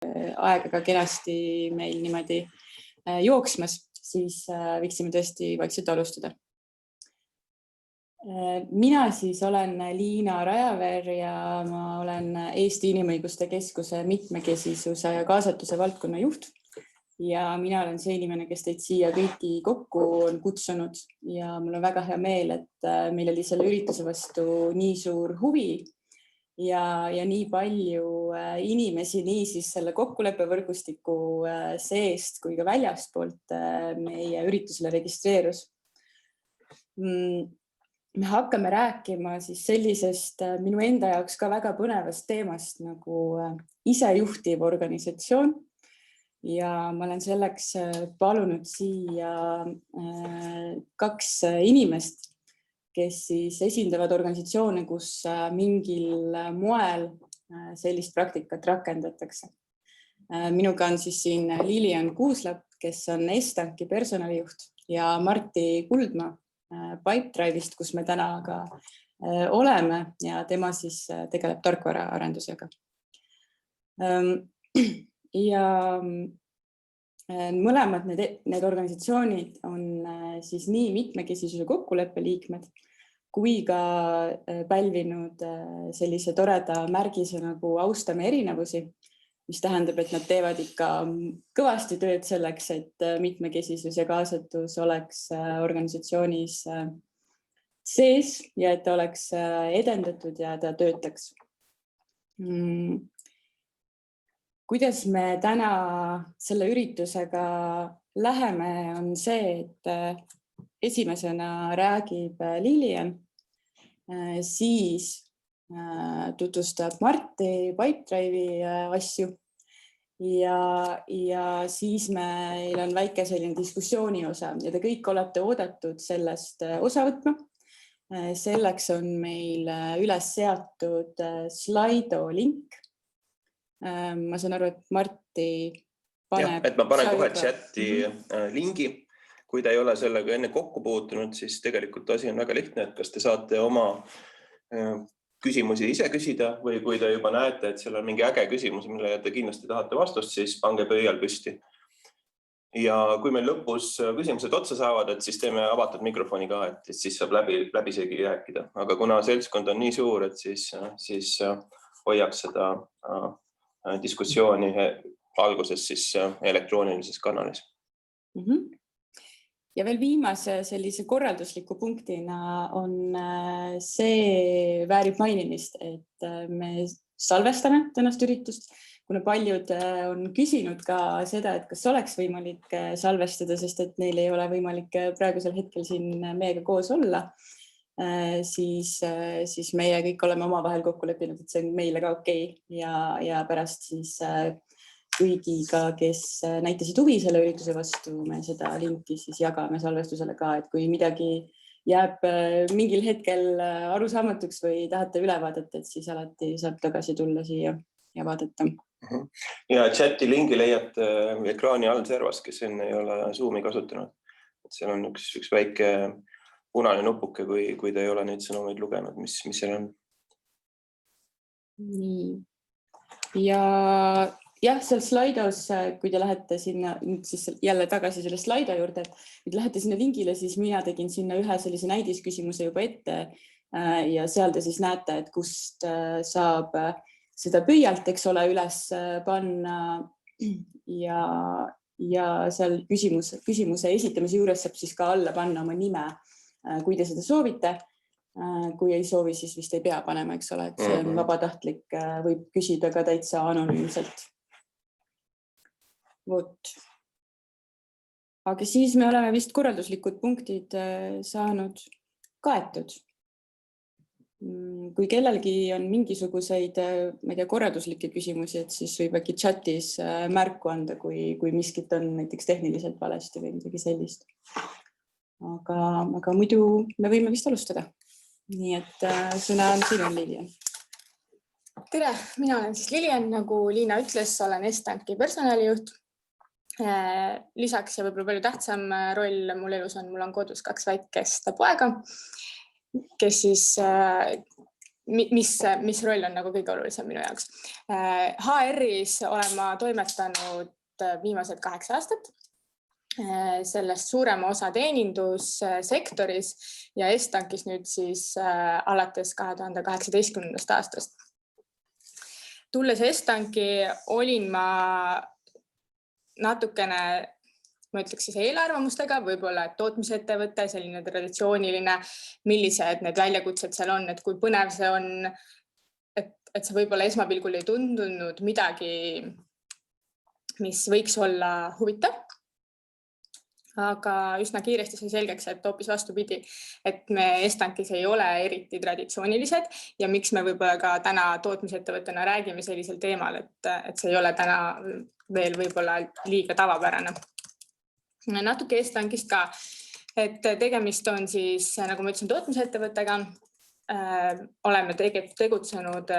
aega ka kenasti meil niimoodi jooksmas, siis võiksime tõesti vaikselt alustada. Mina siis olen Liina Rajaveer ja ma olen Eesti Inimõiguste Keskuse mitmekesisuse ja kaasatuse valdkonna juht. Ja mina olen see inimene, kes teid siia kõiki kokku on kutsunud ja mul on väga hea meel, et meil oli selle ürituse vastu nii suur huvi ja nii palju inimesi nii siis selle kokkuleppevõrgustiku seest kui ka väljastpoolt meie üritusele registreerus. Me hakkame rääkima siis sellisest minu enda jaoks ka väga põnevast teemast nagu isejuhtiv organisatsioon. Ja ma olen selleks palunud siia 2 inimest, kes siis esindavad organisatsioone, kus mingil moel sellist praktikat rakendatakse. Minuga on siis siin Lilian Kuuslap, kes on Estanki personalijuht ja Martti Kuldma Pipedrive'ist, kus me täna ka oleme ja tema siis tegeleb tarkvaraarendusega. Ja mõlemad need organisatsioonid on siis nii mitmekesisuse kokkuleppe liikmed kui ka pälvinud sellise toreda märgise nagu austame erinevusi, mis tähendab, et nad teevad ikka kõvasti tööd selleks, et mitmekesisus ja kaasatus oleks organisatsioonis sees ja et ta oleks edendatud ja ta töötaks. Kuidas me täna selle üritusega läheme, on see, et esimesena räägib Lilian, siis tutvustab Martti Pipedrive'i asju ja siis meil on väike selline diskussiooni osa ja te kõik olete oodatud sellest osa võtma. Selleks on meil üles seatud Slido link. Ma saan aru, et Martti paneb... Et ma panen kohe chati lingi. Kui te ei ole sellega enne kokku puutunud, siis tegelikult asi on väga lihtne, et kas te saate oma küsimusi ise küsida või kui te juba näete, et seal on mingi äge küsimus, mille te kindlasti tahate vastust, siis pange pöial püsti. Ja kui meil lõpus küsimused otsa saavad, et siis teeme avatud mikrofoni ka, et siis saab läbisegi rääkida. Aga kuna seltskond on nii suur, et siis hoiaks seda diskussiooni alguses siis elektroonilises kanalis. Ja veel viimase sellise korraldusliku punktina on see väärib mainimist, et me salvestame tänast üritust, kuna paljud on küsinud ka seda, et kas oleks võimalik salvestada, sest et neil ei ole võimalik praegusel hetkel siin meiega koos olla, siis meie kõik oleme omavahel kokku leppinud, et see on meile ka okei ja pärast siis kõigiga, kes näitasid huvi selle ürituse vastu, me seda linki siis jagame salvestusele ka, et kui midagi jääb mingil hetkel arusaamatuks või tahate üle vaadata, et siis alati saab tagasi tulla siia ja vaadata. Ja chati lingi leiate ekraani all servas, kes enne ei ole Zoomi kasutanud. Seal on üks väike punane nupuke, kui te ei ole neid sõnumeid lugenud, mis seal on. Nii. Ja seal Slidos, kui te lähete sinna, siis jälle tagasi selle Slido juurde, kui te lähete sinna lingile, siis mina tegin sinna ühe sellise näidisküsimuse juba ette ja seal te siis näete, et kust saab seda pöialt, eks ole, üles panna ja seal küsimuse esitamise juures saab siis ka alla panna oma nime, kui te seda soovite. Kui ei soovi, siis vist ei pea panema, eks ole, et see on vabatahtlik, võib küsida ka täitsa anonüümselt. Vot. Aga siis me oleme vist korralduslikud punktid saanud kaetud. Kui kellelgi on mingisuguseid korralduslikke küsimusi, et siis võib äkki chatis märku anda, kui miskit on näiteks tehniliselt valesti või midagi sellist. Aga muidu me võime vist alustada. Nii et sõna on sinu, Lilian. Tere, mina olen siis Lilian, nagu Liina ütles, olen Estanki personalijuht. Lisaks ja võib-olla palju tähtsam roll mul elus on, mul on kodus 2 väikest poega, kes siis mis roll on nagu kõige olulisem minu jaoks. HR-is olen ma toimetanud viimased 8 aastat. Sellest suurema osa teenindussektoris ja Estankis nüüd siis alates 2018. aastast. Tulles Estanki olin ma natukene, ma ütleks siis eelarvamustega, võib-olla tootmisettevõte, selline traditsiooniline, millised need väljakutsed seal on, et kui põnev see on, et see võib-olla esmapilgul ei tundunud midagi, mis võiks olla huvitav. Aga üsna kiiresti sai selgeks, et hoopis vastupidi, et me Estankis ei ole eriti traditsioonilised ja miks me võib-olla ka täna tootmisettevõttena räägime sellisel teemal, et see ei ole täna veel võib-olla liiga tavapärane. Natuke Estankist ka, et tegemist on siis, nagu ma ütlesin, tootmisettevõttega. Oleme tegutsenud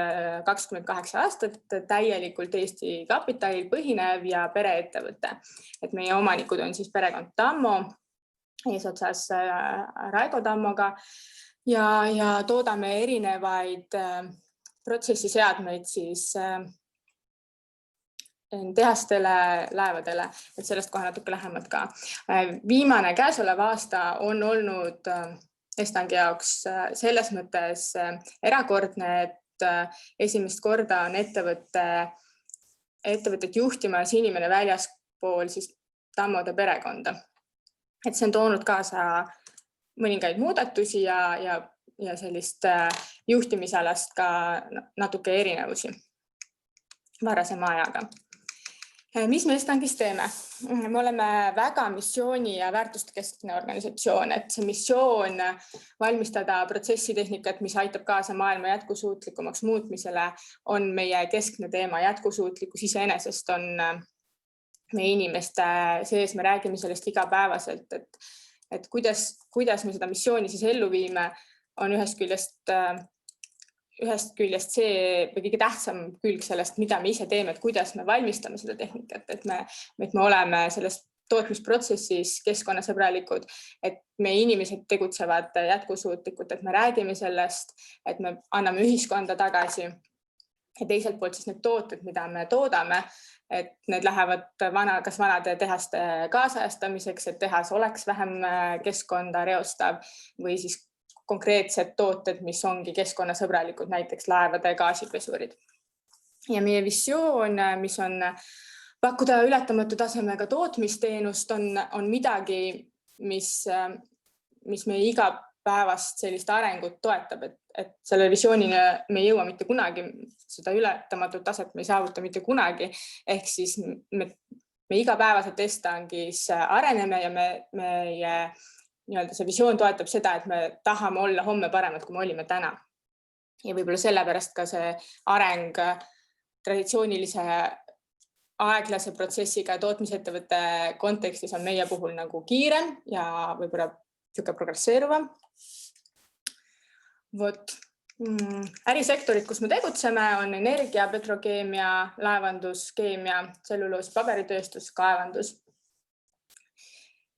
28 aastat, täielikult Eesti kapitalil põhinev ja pereettevõte. Et meie omanikud on siis perekond Tammo, eesotsas Raigo Tammoga ja toodame erinevaid protsessiseadmeid siis tehastele, laevadele, et sellest kohe natuke lähemalt ka. Viimane käesolev aasta on olnud Estanki jaoks selles mõttes erakordne, et esimest korda on ettevõtet juhtimas inimene väljaspool siis Tammode perekonda. Et see on toonud kaasa mõningaid muudatusi ja sellist juhtimisalast ka natuke erinevusi varasema ajaga. Mis me Estankis teeme? Me oleme väga missiooni ja väärtustekeskne organisatsioon, et see missioon valmistada protsessitehnikat, mis aitab kaasa maailma jätkusuutlikumaks muutmisele, on meie keskne teema. Jätkusuutlikkus iseenesest on meie inimeste sees, me räägime sellest igapäevaselt, et kuidas me seda missiooni siis ellu viime, on ühest küljest see või kõige tähtsam külg sellest, mida me ise teeme, et kuidas me valmistame seda tehnikat, et me oleme selles tootmisprotsessis keskkonnasõbralikud, et meie inimesed tegutsevad jätkusuutlikult, et me räägime sellest, et me anname ühiskonda tagasi ja teiselt poolt siis need tooted, mida me toodame, et need lähevad kas vanade tehaste kaasajastamiseks, et tehas oleks vähem keskkonda reostav või siis konkreetsed tooted, mis ongi keskkonnasõbralikud, näiteks laevade gaasipesurid. Ja meie visioon, mis on pakkuda ületamatu tasemega tootmisteenust, on midagi, mis meie igapäevast sellist arengut toetab, et selle visioonina me ei jõua mitte kunagi, seda ületamatut taset me ei saavuta mitte kunagi, ehk siis me igapäevaselt Estankis areneme ja meie see visioon toetab seda, et me tahame olla homme paremad, kui me olime täna. Ja võib-olla sellepärast ka see areng traditsioonilise aeglase protsessiga tootmisettevõtte kontekstis on meie puhul nagu kiirem ja võib-olla progresseeruvam. Ärisektorid, kus me tegutseme, on energia, petrokeemia, laevandus, keemia, tselluloos, paberitööstus, kaevandus.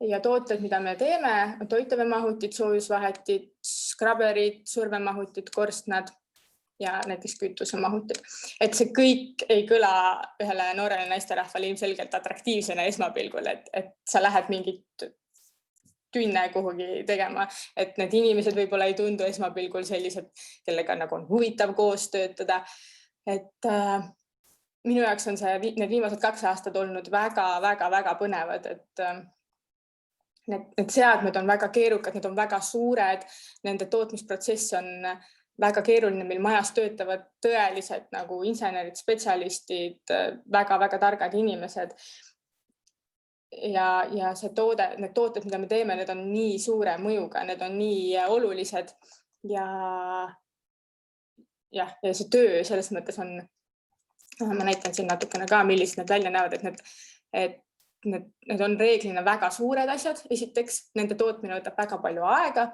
Ja tooted, mida me teeme, on toitevemahutid, soojusvahetid, skraberid, survemahutid, korstnad ja näiteks kütusemahutid. Et see kõik ei kõla ühele noorele naisterahvale ilmselgelt atraktiivsena esmapilgul, et sa lähed mingit tünne kuhugi tegema, et need inimesed võib-olla ei tundu esmapilgul sellised, kellega nagu on huvitav koos töötada. Et minu jaoks on need viimased 2 aastad olnud väga põnevad, et need seadmed on väga keerukad, need on väga suured, nende tootmisprotsess on väga keeruline, meil majas töötavad tõelised nagu insenerid, spetsialistid, väga targad inimesed. Ja need tooted, mida me teeme, need on nii suure mõjuga, need on nii olulised ja see töö selles mõttes on, ma näitan siin natukene ka, millised need välja näevad, et need on reeglina väga suured asjad. Esiteks, nende tootmine võtab väga palju aega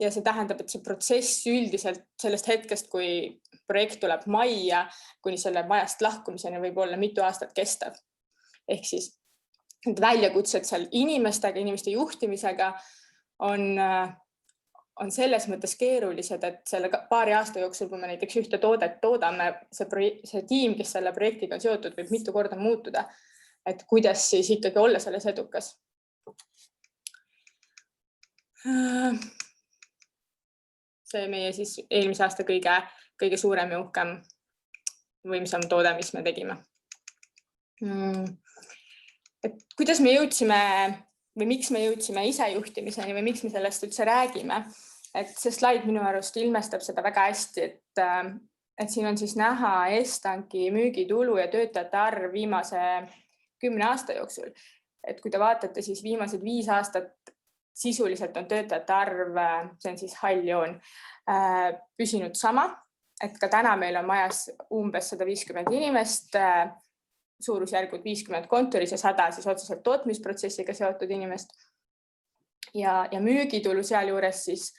ja see tähendab, et see protsess üldiselt sellest hetkest, kui projekt tuleb majja, kuni selle majast lahkumiseni võib olla mitu aastat kestav. Ehk siis need väljakutsed seal inimestega, inimeste juhtimisega on on selles mõttes keerulised, et selle paari aasta jooksul, kui me näiteks ühte toodet toodame, see tiim, kes selle projektiga on seotud, võib mitu korda muutuda. Et kuidas siis ikkagi olla selles edukas. See meie siis eelmise aasta kõige suurem ja uhkem võimsam toode, mis me tegime. Et kuidas me jõudsime või miks me jõudsime isejuhtimiseni või miks me sellest üldse räägime? Et see slaid minu arust ilmestab seda väga hästi, et siin on siis näha Estanki müügitulu ja töötajate arv viimase 10 aasta jooksul. Et kui te vaatate, siis viimased 5 aastat sisuliselt on töötajate arv, see on siis hall joon, püsinud sama. Et ka täna meil on majas umbes 150 inimest, suurusjärgud 50 kontoris ja 100 siis otseselt tootmisprotsessiga seotud inimest. Ja müügitulu sealjuures siis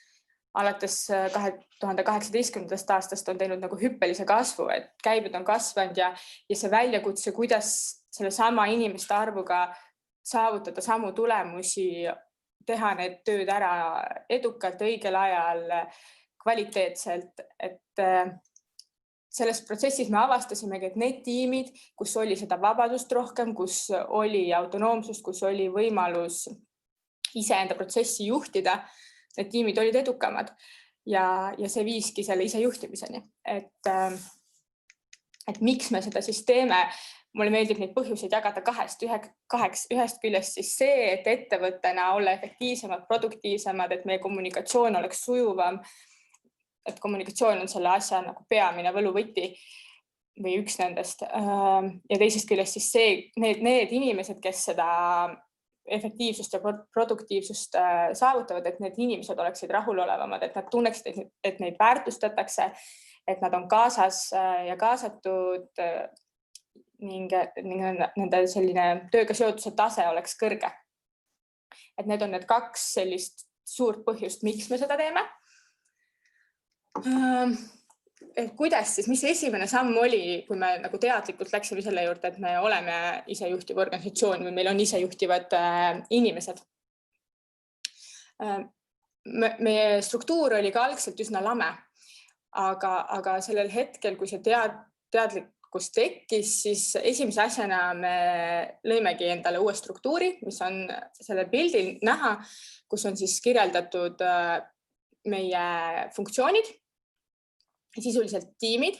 alates 2018. aastast on teinud nagu hüppelise kasvu, et käibed on kasvanud ja see väljakutse, kuidas selle sama inimeste arvuga saavutada samu tulemusi, teha need tööd ära edukalt, õigel ajal, kvaliteetselt, et selles protsessis me avastasimegi, et need tiimid, kus oli seda vabadust rohkem, kus oli autonoomsust, kus oli võimalus iseenda protsessi juhtida, need tiimid olid edukamad ja see viiski selle isejuhtimiseni. Et miks me seda siis teeme? Mulle meeldib neid põhjuseid jagada kahest. Ühest küljest siis see, et ettevõttena olla efektiivsemad, produktiivsemad, et meie kommunikatsioon oleks sujuvam, et kommunikatsioon on selle asja nagu peamine võluvõti või üks nendest. Ja teisest küljest siis need inimesed, kes seda efektiivsust ja produktiivsust saavutavad, et need inimesed oleksid rahulolevamad, et nad tunneksid, et neid väärtustatakse, et nad on kaasas ja kaasatud ning nende selline tööga seotuse tase oleks kõrge. Et need on need 2 sellist suurt põhjust, miks me seda teeme. Et kuidas siis, mis esimene samm oli, kui me nagu teadlikult läksime selle juurde, et me oleme isejuhtiv organisatsioon või meil on isejuhtivad inimesed. Meie struktuur oli ka algselt üsna lame, aga sellel hetkel, kui see teadlikkus tekkis, siis esimese asjana me lõimegi endale uue struktuuri, mis on sellel pildil näha, kus on siis kirjeldatud meie funktsioonid, sisuliselt tiimid,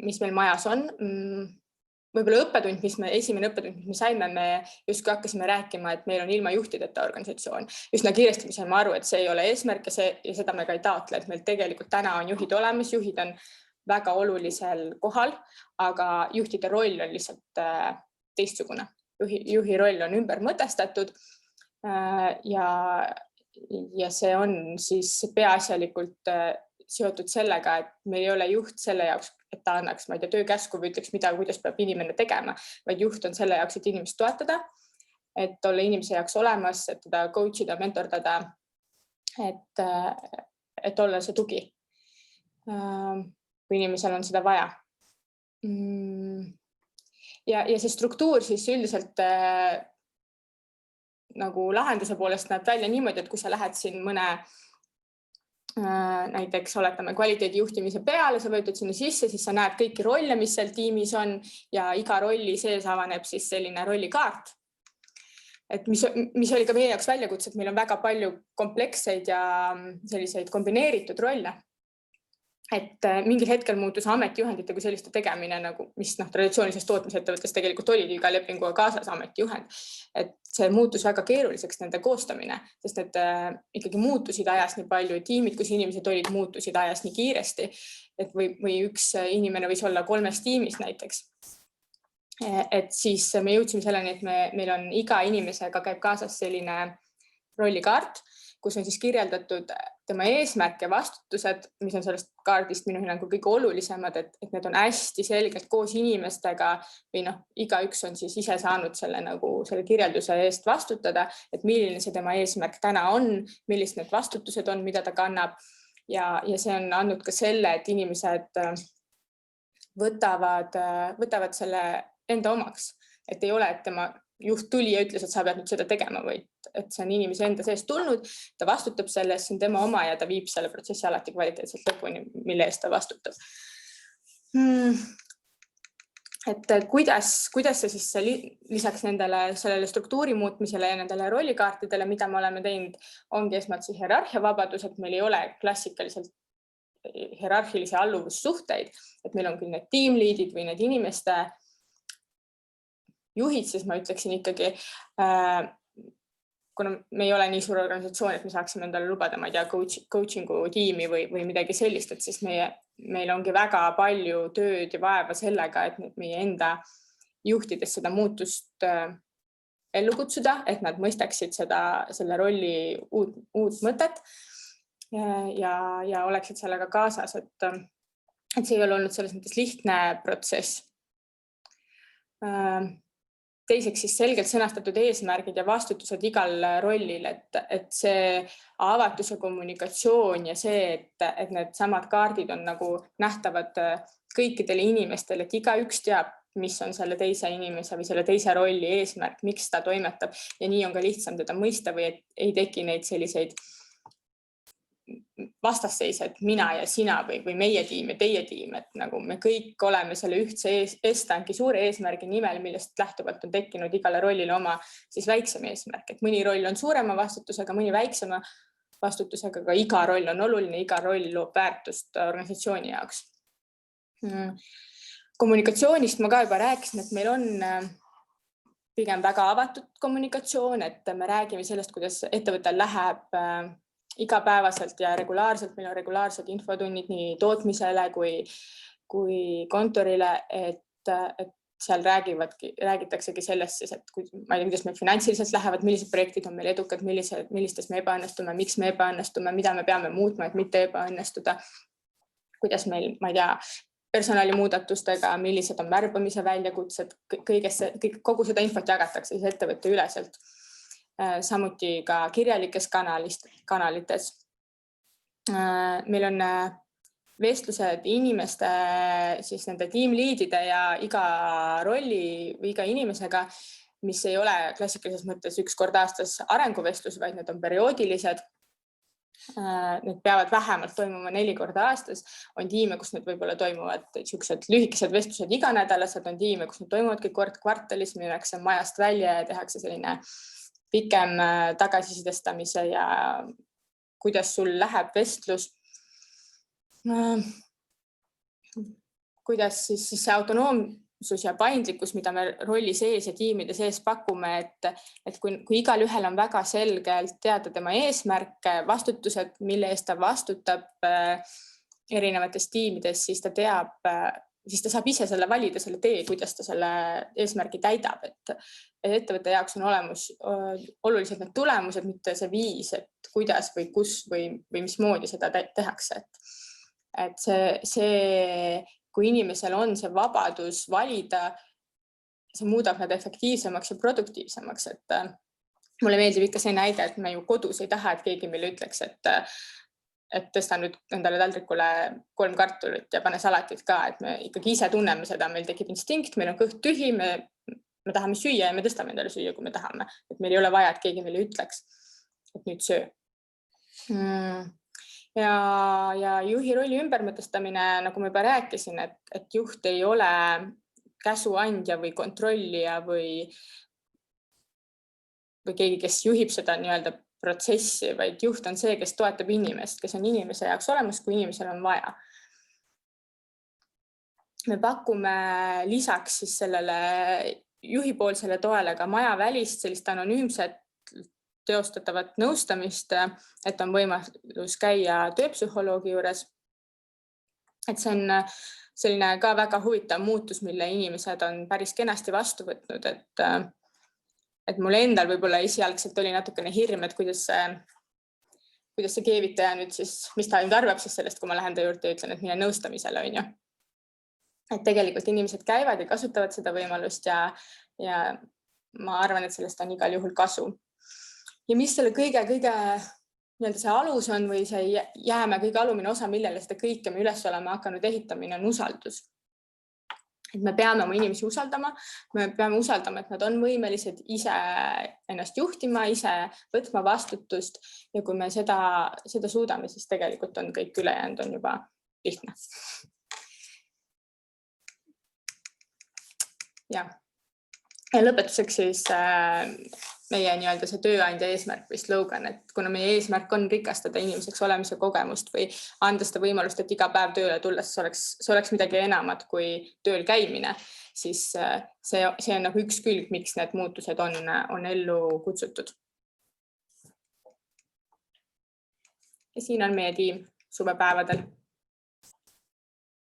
mis meil majas on. Võib-olla esimene õppetund, mis me saime, me justkui hakkasime rääkima, et meil on ilma juhtideta organisatsioon. Üsna kiiresti me saime aru, et see ei ole eesmärk ja seda me ka ei taotle, et meil tegelikult täna on juhid olemas, juhid on väga olulisel kohal, aga juhtide roll on lihtsalt teistsugune. Juhi roll on ümber mõtestatud ja see on siis peaasjalikult seotud sellega, et meil ei ole juht selle jaoks, et ta annaks, ma ei tea, töökäsku või ütleks midagi, kuidas peab inimene tegema, vaid juht on selle jaoks, et inimest toetada, et olla inimese jaoks olemas, et teda coachida, mentordada, et olla see tugi, kui inimesel on seda vaja. Ja see struktuur siis üldiselt nagu lahenduse poolest näeb välja niimoodi, et kui sa lähed siin mõne näiteks oletame kvaliteedi juhtimise peale, sa võtad sinna sisse, siis sa näed kõiki rolle, mis seal tiimis on ja iga rolli sees avaneb siis selline rollikaart. Et mis oli ka meie jaoks väljakutse, et meil on väga palju kompleksseid ja selliseid kombineeritud rolle. Et mingil hetkel muutus ametijuhendite kui selliste tegemine, nagu, mis traditsioonilises tootmisettevõttes tegelikult olid iga lepinguga kaasas ametijuhend. Et see muutus väga keeruliseks nende koostamine, sest need ikkagi muutusid ajas nii palju, tiimid, kus inimesed olid, muutusid ajas nii kiiresti, et või üks inimene võis olla 3 tiimis näiteks. Et siis me jõudsime selleni, et meil on iga inimesega käib kaasas selline rollikaart, kus on siis kirjeldatud tema eesmärk ja vastutused, mis on sellest kaardist minu hinnangul kõige olulisemad, et need on hästi selgelt koos inimestega või igaüks on siis ise saanud selle kirjelduse eest vastutada, et milline see tema eesmärk täna on, millised need vastutused on, mida ta kannab ja see on andnud ka selle, et inimesed võtavad selle enda omaks, et ei ole, et tema juht tuli ja ütles, et sa pead nüüd seda tegema, vaid et see on inimese enda sees tulnud, ta vastutab selle eest, see on tema oma ja ta viib selle protsessi alati kvaliteetselt lõpuni, mille eest ta vastutab. Et kuidas see siis lisaks sellele struktuuri muutmisele ja nendele rollikaartidele, mida me oleme teinud, ongi esmalt see hierarhia vabadus, et meil ei ole klassikaliselt hierarhilisi alluvussuhteid, et meil on küll need tiimliidid või need inimeste juhid, siis ma ütleksin ikkagi, kuna me ei ole nii suur organisatsioon, et me saaksime endale lubada, ma ei tea, coachingu tiimi või midagi sellist, et siis meil ongi väga palju tööd ja vaeva sellega, et meie enda juhtides seda muutust ellu kutsuda, et nad mõistaksid selle rolli uut mõtet ja oleksid sellega kaasas, et see ei ole olnud selles mõttes lihtne protsess. Teiseks siis selgelt sõnastatud eesmärgid ja vastutused igal rollil, et see avatus ja kommunikatsioon ja see, et need samad kaardid on nagu nähtavad kõikidele inimestele, et igaüks teab, mis on selle teise inimese või selle teise rolli eesmärk, miks ta toimetab ja nii on ka lihtsam teda mõista või et ei teki neid selliseid vastasseised mina ja sina või meie tiim ja teie tiim, et nagu me kõik oleme selle ühtse Estangi suure eesmärgi nimel, millest lähtuvalt on tekkinud igale rollile oma siis väiksem eesmärk, et mõni roll on suurema vastutusega, mõni väiksema vastutusega, aga iga roll on oluline, iga roll loob väärtust organisatsiooni jaoks. Kommunikatsioonist ma ka juba rääkisin, et meil on pigem väga avatud kommunikatsioon, et me räägime sellest, kuidas ettevõttel läheb igapäevaselt ja regulaarselt, meil on regulaarsed infotunnid nii tootmisele kui kontorile, et seal räägitaksegi sellest siis, et ma ei tea, kuidas meil finantsiliselt lähevad, millised projektid on meil edukad, millistes me ebaõnnestume, miks me ebaõnnestume, mida me peame muutma, et mitte ebaõnnestuda, kuidas meil, ma ei tea, personalimuudatustega, millised on värbamise väljakutsed, kogu seda infot jagatakse siis ettevõtte üleselt. Samuti ka kirjalikes kanalites. Meil on vestlused inimeste, siis nende tiimliidide ja iga rolli või iga inimesega, mis ei ole klassikalises mõttes üks kord aastas arenguvestlus, vaid need on perioodilised. Need peavad vähemalt toimuma 4 korda aastas. On tiime, kus need võib-olla toimuvad sellised lühikesed vestlused iganädalased, on tiime, kus need toimuvadki kord kvartalis, minnakse majast välja ja tehakse selline pikem tagasisidestamise ja kuidas sul läheb vestlus. Kuidas siis see autonoomsus ja paindlikkus, mida me rolli sees ja tiimide sees pakume, et kui igal ühel on väga selgelt teada tema eesmärke, vastutused, mille eest ta vastutab erinevates tiimides, siis ta teab, siis ta saab ise selle valida, selle tee, kuidas ta selle eesmärgi täidab, et ettevõtte jaoks on olemas oluliselt need tulemused, mitte see viis, et kuidas või kus või mismoodi seda tehakse. Et see, kui inimesel on see vabadus valida, see muudab nad efektiivsemaks ja produktiivsemaks. Et mulle meeldib ikka see näide, et me ju kodus ei taha, et keegi meile ütleks, et tõsta nüüd endale taldrikule 3 kartulit ja pane salatit ka, et me ikkagi ise tunneme seda, meil tekib instinkt, meil on kõht tühi, me tahame süüa ja me tõstame endale süüa, kui me tahame, et meil ei ole vaja, et keegi meile ütleks, et nüüd söö. Ja juhi rolli ümbermõtestamine, nagu ma juba rääkisin, et juht ei ole käsuandja või kontrollija või keegi, kes juhib seda nii-öelda protsessi, vaid juht on see, kes toetab inimest, kes on inimese jaoks olemas, kui inimesel on vaja. Me pakume lisaks siis sellele juhipoolsele toele ka majavälist sellist anonüümset teostatavat nõustamist, et on võimalus käia tööpsühholoogi juures. Et see on selline ka väga huvitav muutus, mille inimesed on päris kenasti vastu võtnud, et mul endal võib-olla esialgselt oli natukene hirm, et kuidas see keevitaja nüüd siis, mis ta nüüd arvab siis sellest, kui ma lähen ta juurde ja ütlen, et mine nõustamisele, on ju. Et tegelikult inimesed käivad ja kasutavad seda võimalust ja ma arvan, et sellest on igal juhul kasu. Ja mis selle kõige nii-öelda see alus on või see jääme kõige alumine osa, millele seda kõike me üles oleme hakanud ehitamine on usaldus. Et me peame oma inimesi usaldama, me peame usaldama, et nad on võimelised ise ennast juhtima, ise võtma vastutust ja kui me seda suudame, siis tegelikult on kõik ülejäänud on juba lihtne. Ja lõpetuseks siis meie nii-öelda see tööandja eesmärk või slogan, et kuna meie eesmärk on rikastada inimeseks olemise kogemust või anda seda võimalust, et iga päev tööle tulles see oleks midagi enamat kui tööl käimine, siis see on nagu üks külg, miks need muutused on ellu kutsutud. Ja siin on meie tiim suvepäevadel.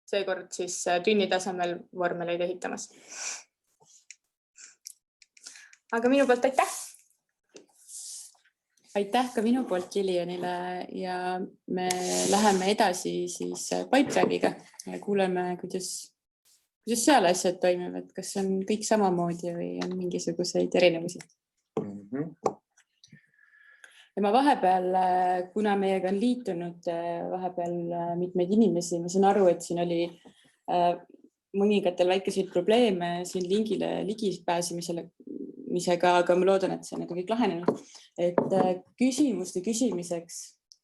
Seekord siis tünni tasemel vormeleid ehitamas. Aga minu poolt aitäh! Aitäh ka minu poolt Lilianile ja me läheme edasi siis Pipedrive'iga ja kuuleme, kuidas seal asjad toimivad, kas on kõik samamoodi või on mingisuguseid erinevusi. Ja ma vahepeal, kuna meiega on liitunud vahepeal mitmeid inimesi, ma saan aru, et siin oli mõningatel väikeseid probleeme siin lingile ligipääsemisega, aga ma loodan, et see on kõik lahenenud. Et küsimuste küsimiseks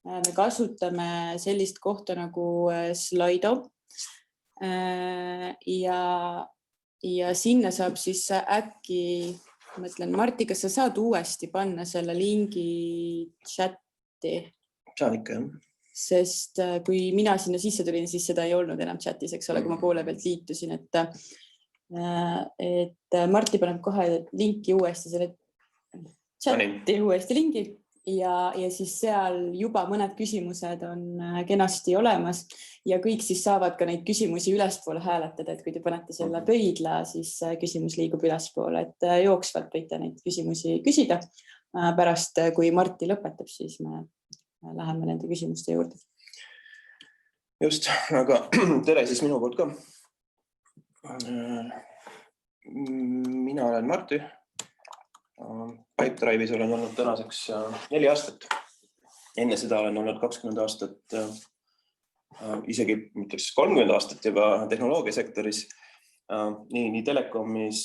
me kasutame sellist kohta nagu Slido ja sinna saab siis äkki, mõtlen, Marti, kas sa saad uuesti panna selle lingi chatti? Saan ikka, jah. Sest kui mina sinna sisse tulin, siis seda ei olnud enam chatis, eks ole, kui ma poole pealt liitusin, et Marti paneb kohe linki uuesti selle chati uuesti lingi ja siis seal juba mõned küsimused on kenasti olemas ja kõik siis saavad ka neid küsimusi ülespoole hääletada, et kui te panete selle pöidla, siis küsimus liigub ülespoole, et jooksvalt võite neid küsimusi küsida. Pärast, kui Marti lõpetab, siis me läheme nende küsimuste juurde. Just, aga tere siis minu poolt ka. Mina olen Marti. Pipedrive'is olen olnud tänaseks 4 aastat. Enne seda olen olnud 20 aastat, isegi 30 aastat juba tehnoloogiasektoris, nii telekomis,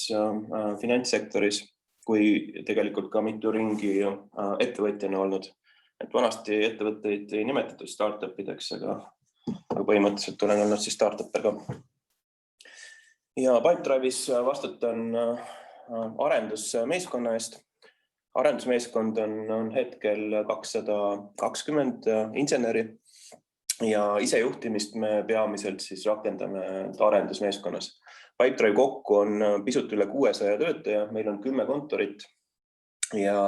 finantssektoris kui tegelikult ka mitu ringi ettevõtjana olnud. Et vanasti ettevõtteid ei nimetatud startupideks, aga põhimõtteliselt olen olnud siis startupper ka. Ja Pipedrive'is vastutan arendusmeeskonna eest. Arendusmeeskond on hetkel 220 inseneri ja isejuhtimist me peamiselt siis rakendame arendusmeeskonnas. Pipedrive kokku on pisut üle 600 töötaja, meil on 10 kontorit ja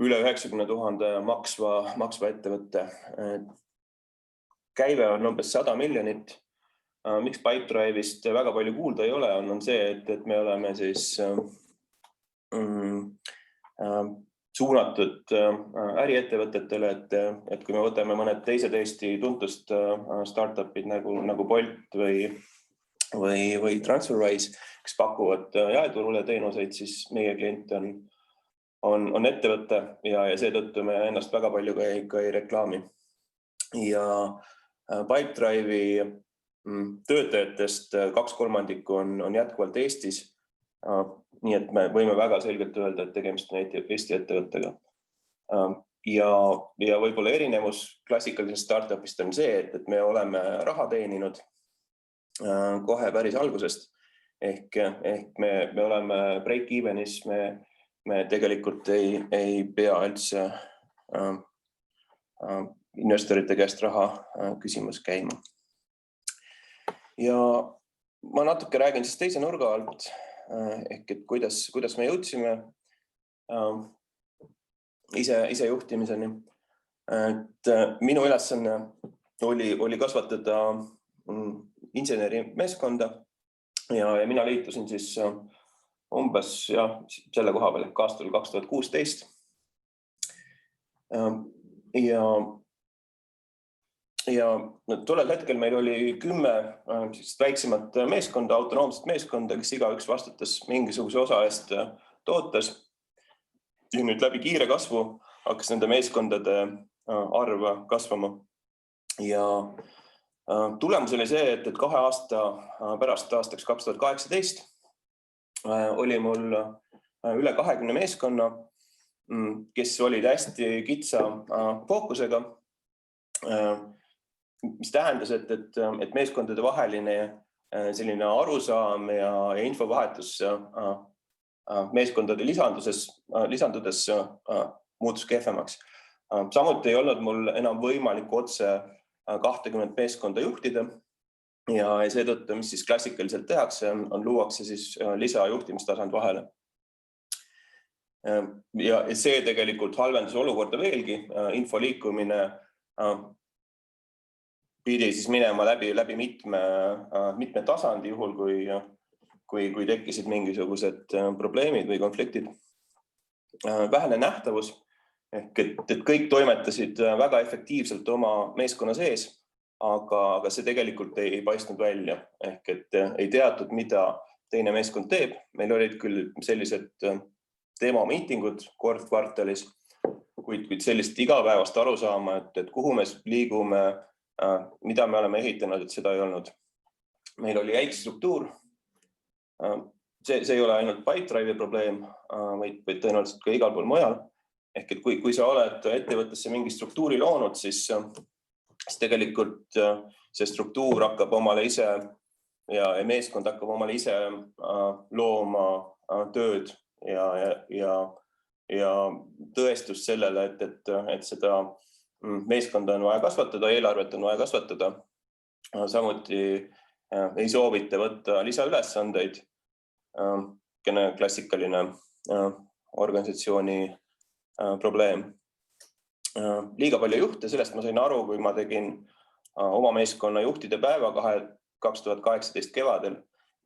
üle 90 000 maksva ettevõtte. Käive on umbes 100 miljonit. Miks Pipedrive'ist väga palju kuulda ei ole, on see, et me oleme siis suunatud äriettevõtetele, et kui me võtame mõned teised Eesti tuntust startupid nagu Bolt või TransferWise, kes pakuvad jaeturule teenuseid, siis meie klient on ettevõte ja seetõttu me ennast väga palju ka ei reklaami. Ja Pipedrive'i töötajatest 2/3 on jätkuvalt Eestis. Nii et me võime väga selgelt öelda, et tegemist on Eesti ettevõttega. Ja võib-olla erinevus klassikalisest startupist on see, et me oleme raha teeninud kohe päris algusest. Ehk me oleme break-evenis, me tegelikult ei pea üldse investorite käest raha küsimus käima. Ja ma natuke räägin siis teise nurga alt, ehk et kuidas me jõudsime ise juhtimiseni. Et minu ülesanne oli kasvatada insenerimeeskonda ja mina liitusin siis umbes selle koha peal aastal 2016. Ja tollel hetkel meil oli 10 väiksemat meeskonda, autonoomset meeskonda, kes igaüks vastutas mingisuguse osa eest tootes. Ja nüüd läbi kiire kasvu hakkas nende meeskondade arv kasvama. Ja Tulemus oli see, et 2 aasta pärast aastaks 2018 oli mul üle 20 meeskonna, kes olid hästi kitsa fookusega, mis tähendas, et meeskondade vaheline selline arusaam ja infovahetus meeskondade lisandudes muutus kehvemaks. Samuti ei olnud mul enam võimalik otse 20 meeskonda juhtida ja seetõttu, mis siis klassikaliselt tehakse, on luuakse siis lisajuhtimistasand vahele. Ja see tegelikult halvendas olukorda veelgi, info liikumine pidi siis minema läbi mitme tasandi juhul, kui tekkisid mingisugused probleemid või konfliktid. Vähene nähtavus, et kõik toimetasid väga efektiivselt oma meeskonna sees, aga see tegelikult ei paistnud välja, et ei teatud, mida teine meeskond teeb. Meil olid küll sellised teemamiitingud kord kvartalis, kuid sellist igapäevast arusaama, et kuhu me liigume, mida me oleme ehitanud, et seda ei olnud. Meil oli jäik struktuur. See ei ole ainult Pipedrive'i probleem, vaid tõenäoliselt ka igal pool mujal. Ehk et kui sa oled ettevõttesse mingi struktuuri loonud, siis tegelikult see struktuur hakkab omale ise ja meeskond hakkab omale ise looma tööd ja tõestust sellele, et seda meeskonda on vaja kasvatada, eelarvet on vaja kasvatada. Samuti ei soovita võtta lisaülesandeid, klassikaline organisatsiooni probleem. Liiga palju juhte, sellest ma sain aru, kui ma tegin oma meeskonna juhtide päeva 2018 kevadel.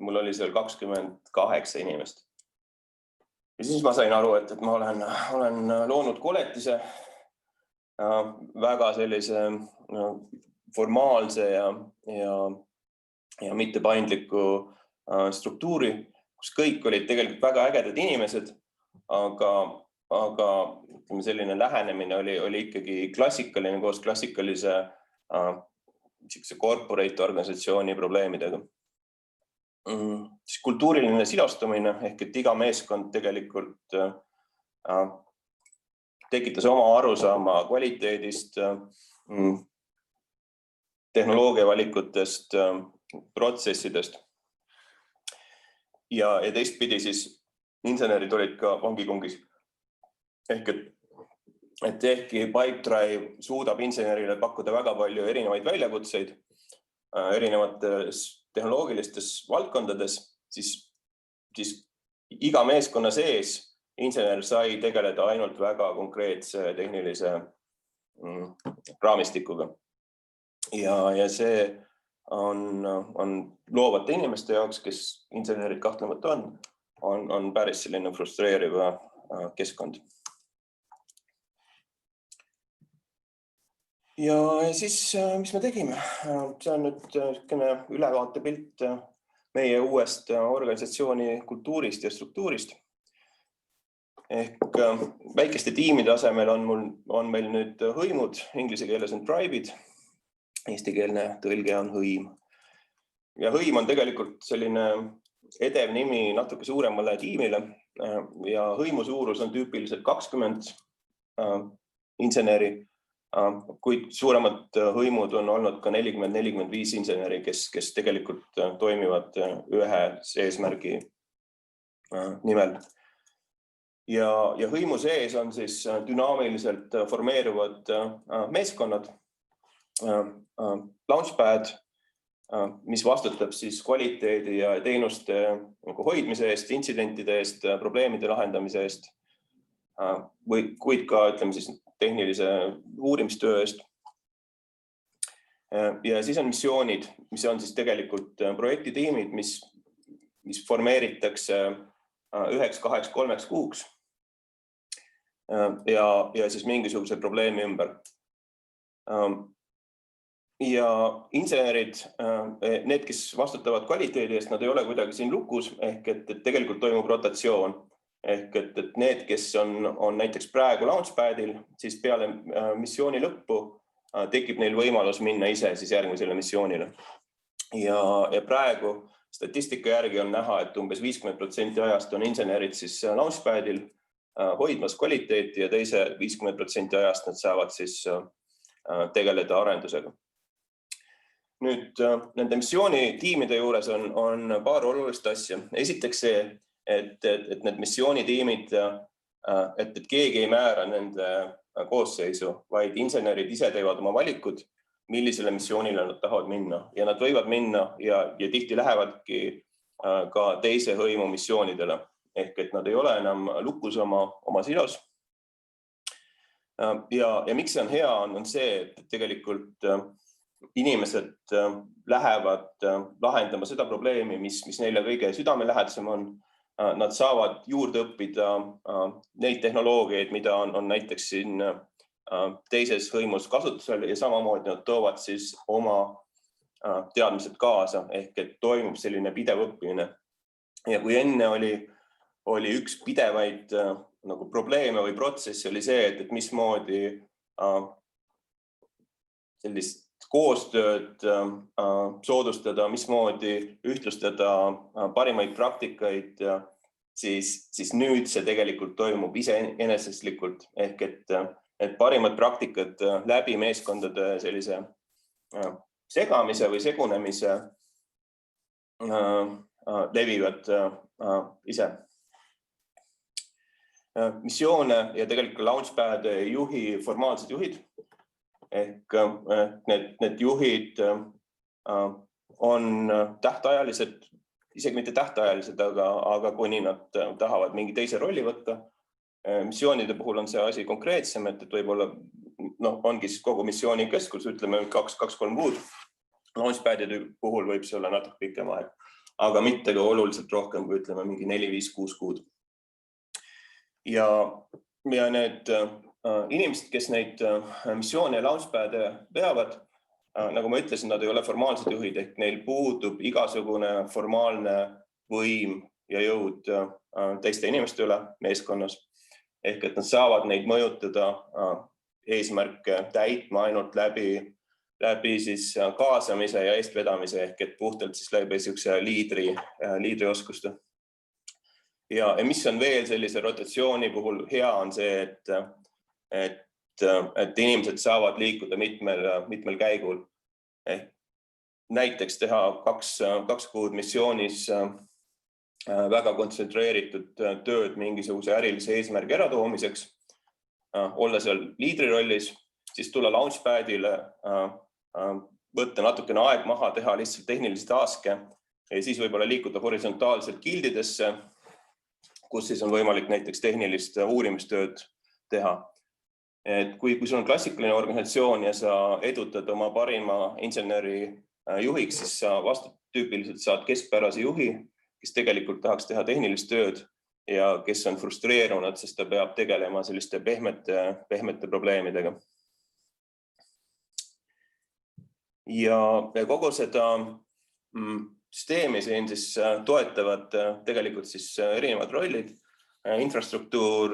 Mul oli seal 28 inimest. Ja siis ma sain aru, et ma olen loonud koletise, väga sellise formaalse ja mitte paindliku struktuuri, kus kõik olid tegelikult väga ägedad inimesed, aga selline lähenemine oli ikkagi klassikaline koos klassikalise corporate organisatsiooni probleemidega. Kultuuriline silostumine ehk et iga meeskond tegelikult tekitas oma arusaama kvaliteedist, tehnoloogia valikutest, protsessidest. Ja teistpidi siis insenerid olid ka vangikongis. Ehkki Pipedrive suudab insenerile pakkuda väga palju erinevaid väljakutseid erinevates tehnoloogilistes valdkondades, siis iga meeskonna sees insener sai tegeleda ainult väga konkreetse tehnilise raamistikuga. Ja see on loovate inimeste jaoks, kes insenerid kahtlemata on päris selline frustreeriv keskkond. Ja siis, mis me tegime? See on nüüd ülevaatepilt meie uuest organisatsiooni kultuurist ja struktuurist. Ehk väikeste tiimide asemel on meil nüüd hõimud, inglise keeles on tribe'id, eestikeelne tõlge on hõim. Ja hõim on tegelikult selline edev nimi natuke suuremale tiimile ja hõimu suurus on tüüpiliselt 20 inseneri, kuid suuremad hõimud on olnud ka 40-45 inseneri, kes tegelikult toimivad ühe eesmärgi nimel. Ja hõimu sees on siis dünaamiliselt formeeruvad meeskonnad, Launchpad, mis vastutab siis kvaliteedi ja teenuste hoidmise eest, intsidentide eest, probleemide lahendamise eest, kuid ka ütleme siis tehnilise uurimistöö eest. Ja siis on missioonid, mis on siis tegelikult projektitiimid, mis formeeritakse 1-2-3 kuuks ja siis mingisuguse probleemi ümber. Ja insenerid, need, kes vastutavad kvaliteedi eest, nad ei ole kuidagi siin lukus, ehk et tegelikult toimub rotatsioon. Ehk et need, kes on näiteks praegu Launchpadil, siis peale missiooni lõppu tekib neil võimalus minna ise siis järgmisele missioonile. Ja praegu statistika järgi on näha, et umbes 50% ajast on insenerid siis launchpadil hoidmas kvaliteeti ja teise 50% ajast nad saavad siis tegeleda arendusega. Nüüd nende missioonitiimide juures on paar olulist asja. Esiteks see, et need missioonitiimid, et keegi ei määra nende koosseisu, vaid insenerid ise teevad oma valikud, millisele missioonile nad tahavad minna. Ja nad võivad minna ja tihti lähevadki ka teise hõimu missioonidele. Ehk et nad ei ole enam lukus oma silos. Ja miks see on hea, on see, et tegelikult inimesed lähevad lahendama seda probleemi, mis neile kõige südamelähedasem on. Nad saavad juurde õppida neid tehnoloogiaid, mida on näiteks siin teises hõimus kasutusel ja samamoodi nad toovad siis oma teadmised kaasa, ehk et toimub selline pidev õppimine. Ja kui enne oli üks pidevaid nagu probleeme või protsessi oli see, et mismoodi sellist koostööd soodustada, mismoodi ühtlustada parimaid praktikaid, siis nüüd see tegelikult toimub iseenesestlikult, ehk et parimad praktikad läbi meeskondade sellise segamise või segunemise levivad ise. Missioone ja tegelikult launchpad juhi formaalsed juhid. Ehk need juhid on tähtajalised, isegi mitte tähtajalised, aga kuni nad tahavad mingi teise rolli võtta. Missioonide puhul on see asi konkreetsem, et võib-olla ongi siis kogu missiooni keskus, ütleme 2-3 kuud. Launchpadide puhul võib see olla natuke pikem aeg, aga mitte ka oluliselt rohkem, kui ütleme mingi 4-5-6 kuud. Ja need inimesed, kes neid missioone ja launchpad'e veavad, nagu ma ütlesin, nad ei ole formaalsed juhid, ehk neil puudub igasugune formaalne võim ja jõud teiste inimeste üle meeskonnas. Ehk et nad saavad neid mõjutada eesmärke täitma ainult läbi siis kaasamise ja eestvedamise, ehk et puhtalt siis läbi siukse liidrioskuste. Ja mis on veel sellise rotatsiooni puhul hea on see, et inimesed saavad liikuda mitmel käigul. Näiteks teha 2 kuud missioonis väga kontsentreeritud tööd mingisuguse ärilise eesmärgi äratoomiseks, olla seal liidri rollis, siis tulla launchpadile, võtta natukene aeg maha, teha lihtsalt tehnilisi taske ja siis võib-olla liikuda horisontaalselt gildidesse, kus siis on võimalik näiteks tehnilist uurimistööd teha. Et kui sul on klassikaline organisatsioon ja sa edutad oma parima inseneri juhiks, siis sa vastutüüpiliselt saad keskpärase juhi, kes tegelikult tahaks teha tehnilist tööd ja kes on frustreerunud, sest ta peab tegelema selliste pehmete probleemidega. Ja kogu seda süsteemi siin siis toetavad tegelikult siis erinevad rollid, infrastruktuur,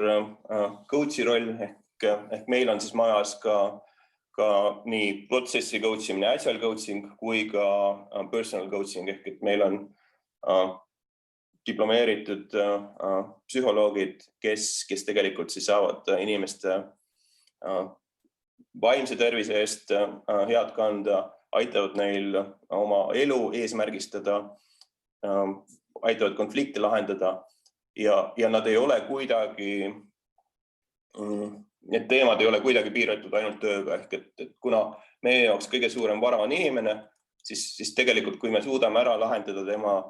coachi roll, ehk meil on siis majas ka nii protsessi coachimine, agile coaching kui ka personal coaching, ehk et meil on diplomeeritud psühholoogid, kes tegelikult siis saavad inimeste vaimse tervise eest head kanda, aitavad neil oma elu eesmärgistada, aitavad konflikte lahendada ja nad ei ole kuidagi, need teemad ei ole kuidagi piiratud ainult tööga, ehk et kuna meie jaoks kõige suurem vara on inimene, siis tegelikult kui me suudame ära lahendada tema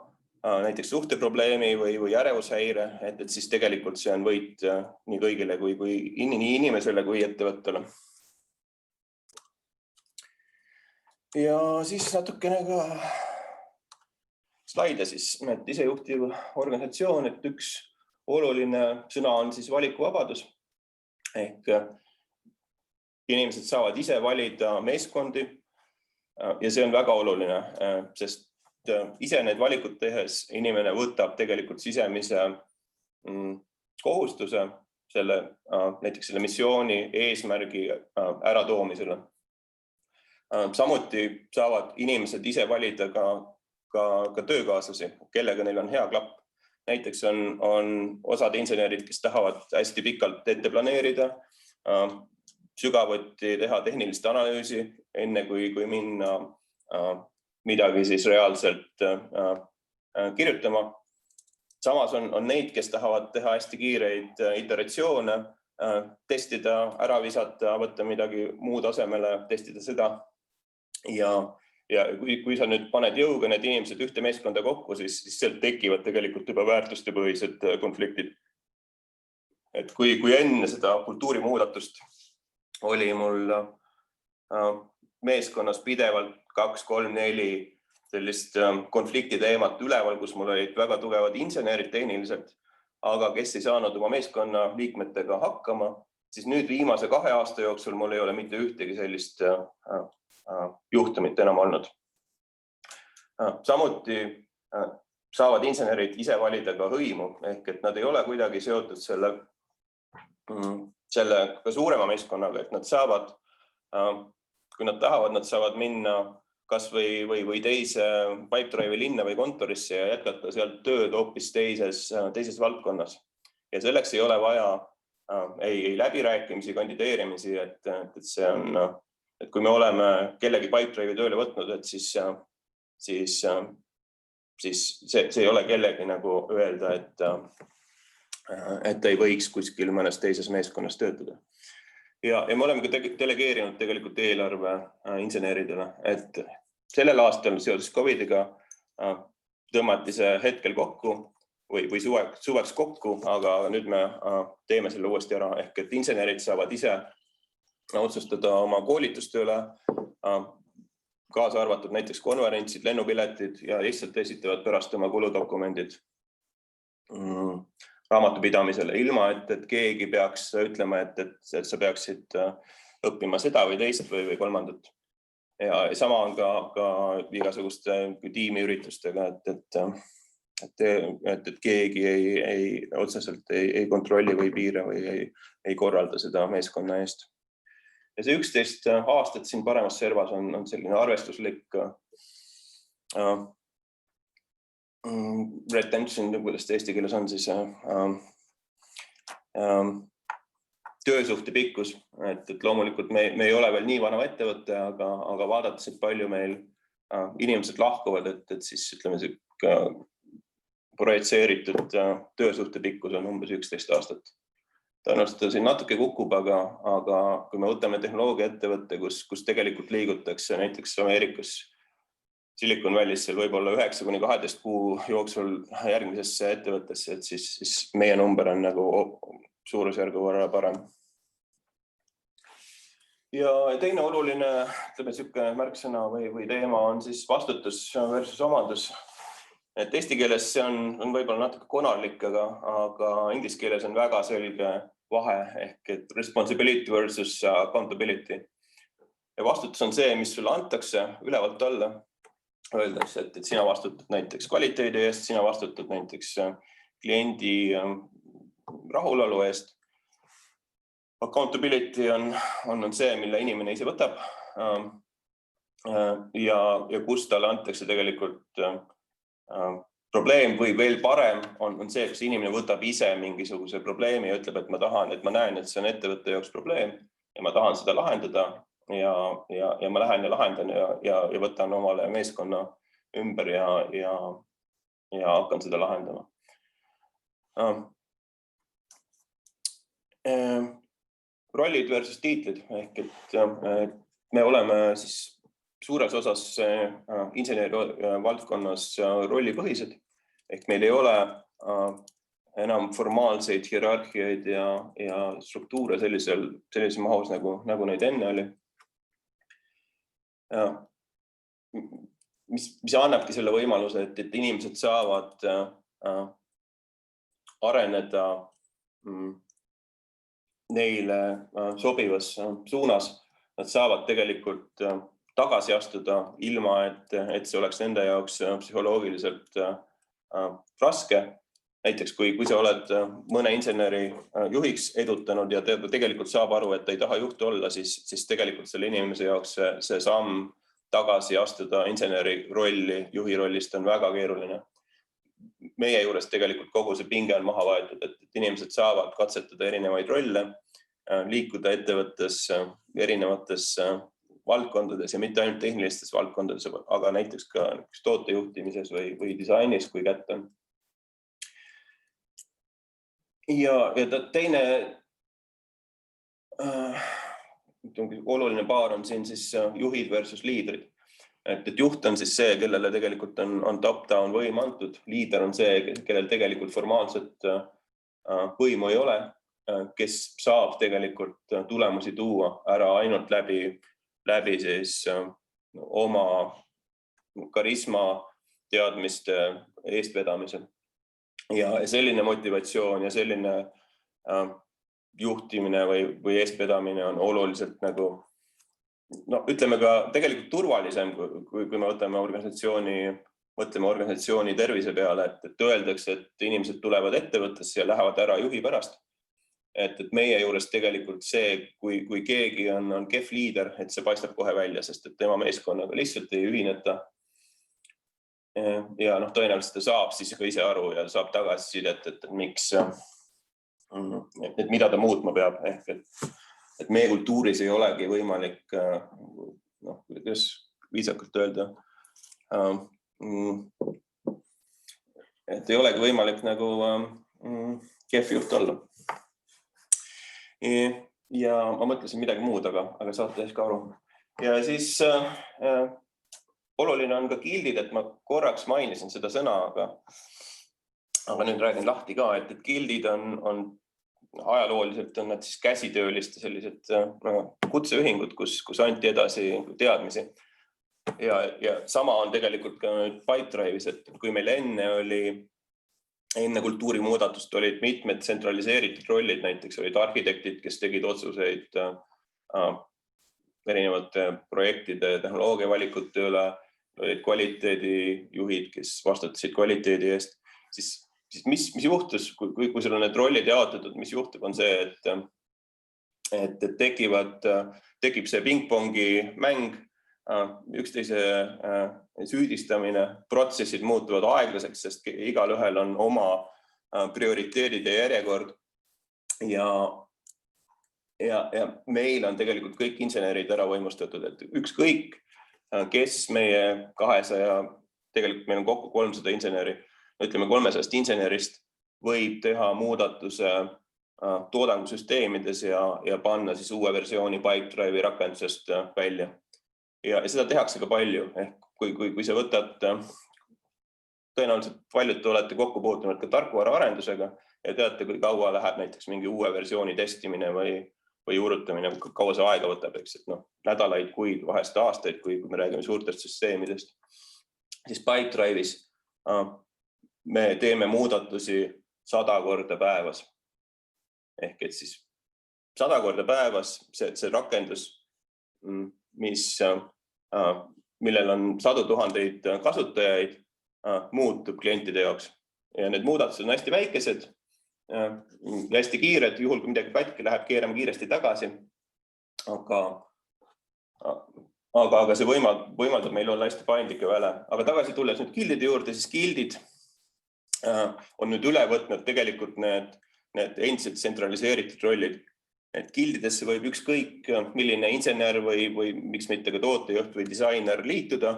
näiteks suhteprobleemi või ärevushäire, et siis tegelikult see on võit nii kõigile nii inimesele kui ettevõttele. Ja siis natukene ka slaide siis, et isejuhtiv organisatsioon, et üks oluline sõna on siis valikuvabadus. Ehk inimesed saavad ise valida meeskondi ja see on väga oluline, sest ise need valikud tehes inimene võtab tegelikult sisemise kohustuse näiteks selle missiooni eesmärgi äratoomisele. Samuti saavad inimesed ise valida ka töökaaslasi, kellega neil on hea klapp. Näiteks on osad insenerid, kes tahavad hästi pikalt ette planeerida, sügavuti teha tehnilist analüüsi, enne kui minna midagi siis reaalselt kirjutama. Samas on neid, kes tahavad teha hästi kiireid iteratsioone, testida, ära visata, võtta midagi muud asemele, testida seda. Ja kui sa nüüd paned jõuga need inimesed ühte meeskonda kokku, siis sealt tekivad tegelikult juba väärtuste põhised konfliktid. Et kui enne seda kultuurimuudatust oli mul meeskonnas pidevalt 2, 3, 4 sellist konflikti teemat üleval, kus mul olid väga tugevad insenerid tehniliselt, aga kes ei saanud oma meeskonna liikmetega hakkama, siis nüüd viimase 2 aasta jooksul mul ei ole mitte ühtegi sellist juhtumit enam olnud. Samuti saavad insenerid ise valida ka hõimu, ehk et nad ei ole kuidagi seotud selle ka suurema meeskonnaga, et nad saavad, kui nad tahavad, nad saavad minna kas või teise Pipedrive'i linna või kontorisse ja jätkata sealt tööd hoopis teises valdkonnas. Ja selleks ei ole vaja ei läbirääkimisi, kandideerimisi, et see on, et kui me oleme kellegi Pipedrive'i tööle võtnud, et siis see ei ole kellegi nagu öelda, et ei võiks kuskil mõnes teises meeskonnas töötada. Ja me oleme ka delegeerinud tegelikult eelarve inseneridele, et sellel aastal seoses COVIDiga tõmmati see hetkel kokku või suveks kokku, aga nüüd me teeme selle uuesti ära, ehk et insenerid saavad ise otsustada oma koolituste üle, kaasa arvatud näiteks konverentsid, lennupiletid ja lihtsalt esitavad pärast oma kuludokumendid raamatupidamisele, ilma et keegi peaks ütlema, et sa peaksid õppima seda või teist või kolmandat. Ja sama on ka igasuguste tiimiüritustega, et keegi otseselt ei kontrolli või piira või ei korralda seda meeskonna eest. Ja see 11 aastat siin paremas servas on selline arvestuslik retention, kuidas eesti keeles on siis töösuhte pikkus, et loomulikult me ei ole veel nii vana ettevõtte, aga vaadates, et palju meil inimesed lahkuvad, et siis ütleme, projitseeritud töösuhte pikkus on umbes 11 aastat. Tõenäoliselt siin natuke kukub, aga kui me võtame tehnoloogia ettevõtte, kus tegelikult liigutakse näiteks Ameerikas Silicon Valley'sse võib-olla 9-12 kuu jooksul järgmisesse ettevõttesse, et siis meie number on nagu suurusjärgu võrra parem. Ja teine oluline märksõna või teema on siis vastutus versus omandus. Et eesti keeles see on võib-olla natuke konarlik, aga inglise keeles on väga selge vahe ehk et responsibility versus accountability. Ja vastutus on see, mis sulle antakse ülevalt alla. Öeldakse, et sina vastutad näiteks kvaliteedi eest, sina vastutad näiteks kliendi rahulolu eest. Accountability on see, mille inimene ise võtab ja kus talle antakse tegelikult probleem või veel parem on see, kus inimene võtab ise mingisuguse probleemi ja ütleb, et ma näen, et see on ettevõtte jaoks probleem ja ma tahan seda lahendada ja ma lähen ja lahendan ja võtan omale meeskonna ümber ja hakkan seda lahendama. Rollid versus tiitlid ehk et me oleme siis suures osas inseneri valdkonnas rollipõhised, ehk meil ei ole enam formaalseid hierarhiaid ja struktuure sellises mahus, nagu neid enne oli. Mis annabki selle võimaluse, et inimesed saavad areneda neile sobivas suunas. Nad saavad tegelikult tagasi astuda ilma, et see oleks nende jaoks psühholoogiliselt raske näiteks kui sa oled mõne inseneri juhiks edutanud ja ta tegelikult saab aru, et ta ei taha juht olla, siis tegelikult selle inimese jaoks see samm tagasi astuda inseneri rolli, juhi rollist on väga keeruline. Meie juures tegelikult kogu see pinge on maha võetud, et inimesed saavad katsetada erinevaid rolle, liikuda ettevõttes erinevates valdkondades ja mitte ainult tehnilistes valdkondades, aga näiteks ka tootejuhtimises või disainis, kui kätte on. Ja teine oluline paar on siin siis juhid versus liidrid. Et juht on siis see, kellele tegelikult on top-down võim antud. Liider on see, kellel tegelikult formaalset võimu ei ole, kes saab tegelikult tulemusi tuua ära ainult läbi siis oma karisma teadmiste eestvedamise. Ja selline motivatsioon ja selline juhtimine või eestvedamine on oluliselt nagu, ütleme ka tegelikult turvalisem, kui me mõtleme organisatsiooni tervise peale, et öeldakse, et inimesed tulevad ettevõttesse ja lähevad ära juhi pärast. Et meie juures tegelikult see, kui keegi on kehv liider, et see paistab kohe välja, sest et tema meeskonnaga lihtsalt ei ühineta. Ja tõenäoliselt ta saab siis ka ise aru ja saab tagasisidet, et miks, et mida ta muutma peab. Et meie kultuuris ei olegi võimalik, kuidas viisakalt öelda, et ei olegi võimalik nagu kehv juht olla. Ja ma mõtlesin midagi muud, aga saate ehk aru. Ja siis oluline on ka gildid, et ma korraks mainisin seda sõna, aga nüüd räägin lahti ka, et gildid on ajalooliselt on nad siis käsitööliste sellised kutseühingud, kus anti edasi teadmisi. Ja sama on tegelikult ka Pipedrive'is, et kui meil enne kultuurimuudatust olid mitmed tsentraliseeritud rollid, näiteks olid arhitektid, kes tegid otsuseid erinevate projektide tehnoloogia valikute üle, olid kvaliteedijuhid, kes vastutasid kvaliteedi eest, siis mis juhtus, kui sul on need rollid jaotatud, mis juhtub, on see, et tekib see pingpongi mäng, üksteise süüdistamine, protsessid muutuvad aeglaseks, sest igal ühel on oma prioriteedid ja järjekord. Ja meil on tegelikult kõik insenerid ära võimustatud, et ükskõik, kes meie 200, tegelikult meil on kokku 300 inseneri, ütleme 300 insenerist võib teha muudatuse toodangusüsteemides ja panna siis uue versiooni Pipedrive'i rakendusest välja. Ja seda tehakse ka palju, ehk kui sa võtad, tõenäoliselt paljud olete kokku puutunud ka tarkvara arendusega ja teate, kui kaua läheb näiteks mingi uue versiooni testimine või juurutamine, kaua see aega võtab, eks, et nädalaid, kuid, vahest aastaid, kui me räägime suurtest süsteemidest. Siis Pipedrive'is me teeme muudatusi 100 korda päevas. Ehk et siis 100 korda päevas see rakendus, millel on 100 000 kasutajaid, muutub klientide jaoks. Ja need muudatused on hästi väikesed, hästi kiired, juhul kui midagi katki läheb, keerame kiiresti tagasi. Aga see võimaldab meil olla hästi paindlik ja väle. Aga tagasi tulles nüüd gildide juurde, siis gildid on nüüd üle võtnud tegelikult need endiselt tsentraliseeritud rollid. Et gildidesse võib ükskõik milline insener või miks mitte ka tootejuht või disainer liituda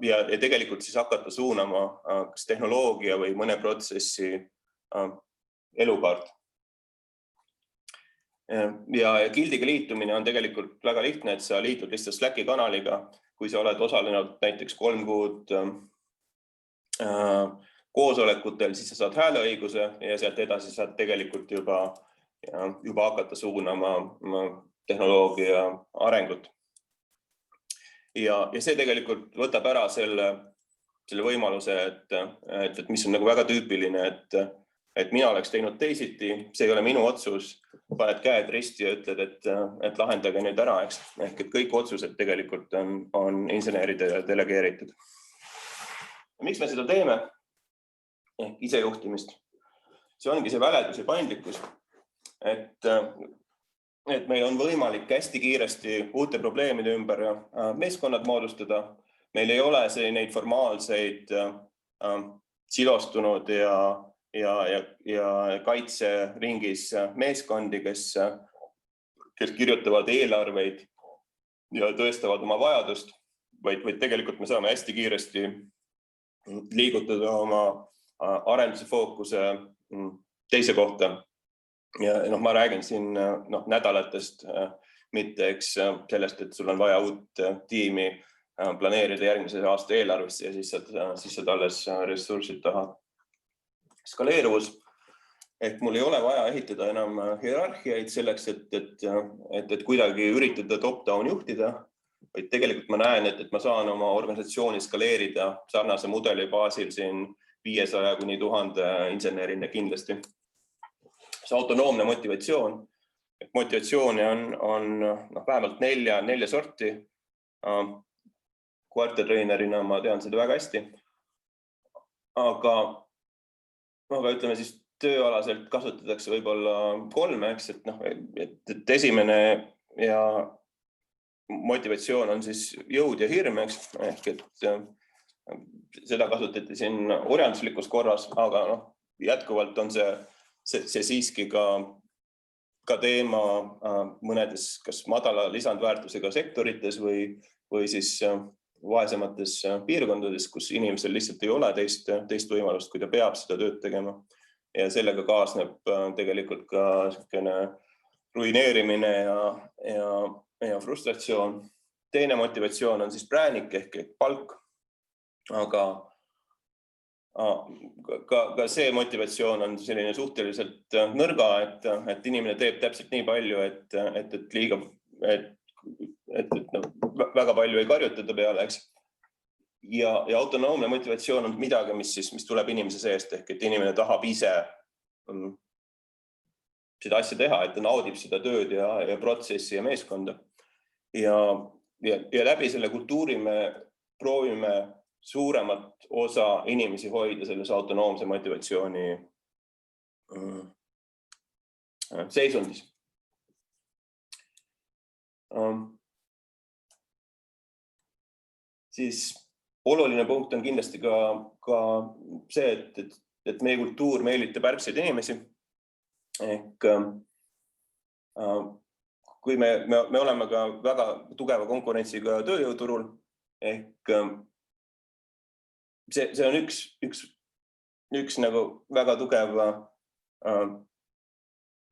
ja tegelikult siis hakata suunama kas tehnoloogia või mõne protsessi elukaart. Ja gildiga liitumine on tegelikult väga lihtne, et sa liitud lihtsalt Slacki kanaliga, kui sa oled osalenud näiteks 3 kuud koosolekutel, siis sa saad hääleõiguse ja sealt edasi saad tegelikult juba hakata suunama tehnoloogia arengut. Ja see tegelikult võtab ära selle võimaluse, et mis on nagu väga tüüpiline, et mina oleks teinud teisiti, see ei ole minu otsus, paned käed risti ja ütled, et lahendage nüüd ära, eks. Ehk et kõik otsused tegelikult on inseneride delegeeritud. Miks me seda teeme? ehk isejuhtimist. See ongi see väledus ja paindlikkus, et meil on võimalik hästi kiiresti uute probleemide ümber meeskonnad moodustada. Meil ei ole neid formaalseid silostunud ja kaitseringis meeskondi, kes kirjutavad eelarveid ja tõestavad oma vajadust, vaid tegelikult me saame hästi kiiresti liigutada oma arenduse fookuse teise kohta. Ja ma räägin siin nädalatest, mitte sellest, et sul on vaja uut tiimi planeerida järgmise aasta eelarvesse ja siis saad alles ressursid taha. Skaleeruvus, ehk mul ei ole vaja ehitada enam hierarhiaid selleks, et kuidagi üritada top-down juhtida, vaid tegelikult ma näen, et ma saan oma organisatsiooni skaleerida sarnase mudeli baasil siin 500 kuni 1000 insenerina kindlasti. See autonoomne motivatsioon. Motivatsiooni on vähemalt 4 sorti. Kvartaltreenerina ma tean seda väga hästi. Aga ütleme siis tööalaselt kasutatakse võib-olla 3, et esimene ja motivatsioon on siis jõud ja hirm, ehk et seda kasutati siin orjanduslikus korras, aga jätkuvalt on see siiski ka teema mõnedes kas madala lisandväärtusega sektorites või siis vaesemates piirkondades, kus inimesel lihtsalt ei ole teist võimalust, kui ta peab seda tööd tegema. Ja sellega kaasneb tegelikult ka selline ruineerimine ja frustratsioon. Teine motivatsioon on siis präänik ehk palk, aga ka see motivatsioon on selline suhteliselt nõrga, et inimene teeb täpselt nii palju, et väga palju ei karjutada peale, eks. Ja autonoomne motivatsioon on midagi, mis tuleb inimese seest, ehk et inimene tahab ise seda asja teha, et ta naudib seda tööd ja protsessi ja meeskonda. Ja läbi selle kultuuri me proovime suuremat osa inimesi hoida selles autonoomse motivatsiooni seisundis. Siis oluline punkt on kindlasti ka see, et meie kultuur meelitab ärkseid inimesi. Ehk kui me oleme ka väga tugeva konkurentsiga tööjõuturul, ehk see on üks nagu väga tugev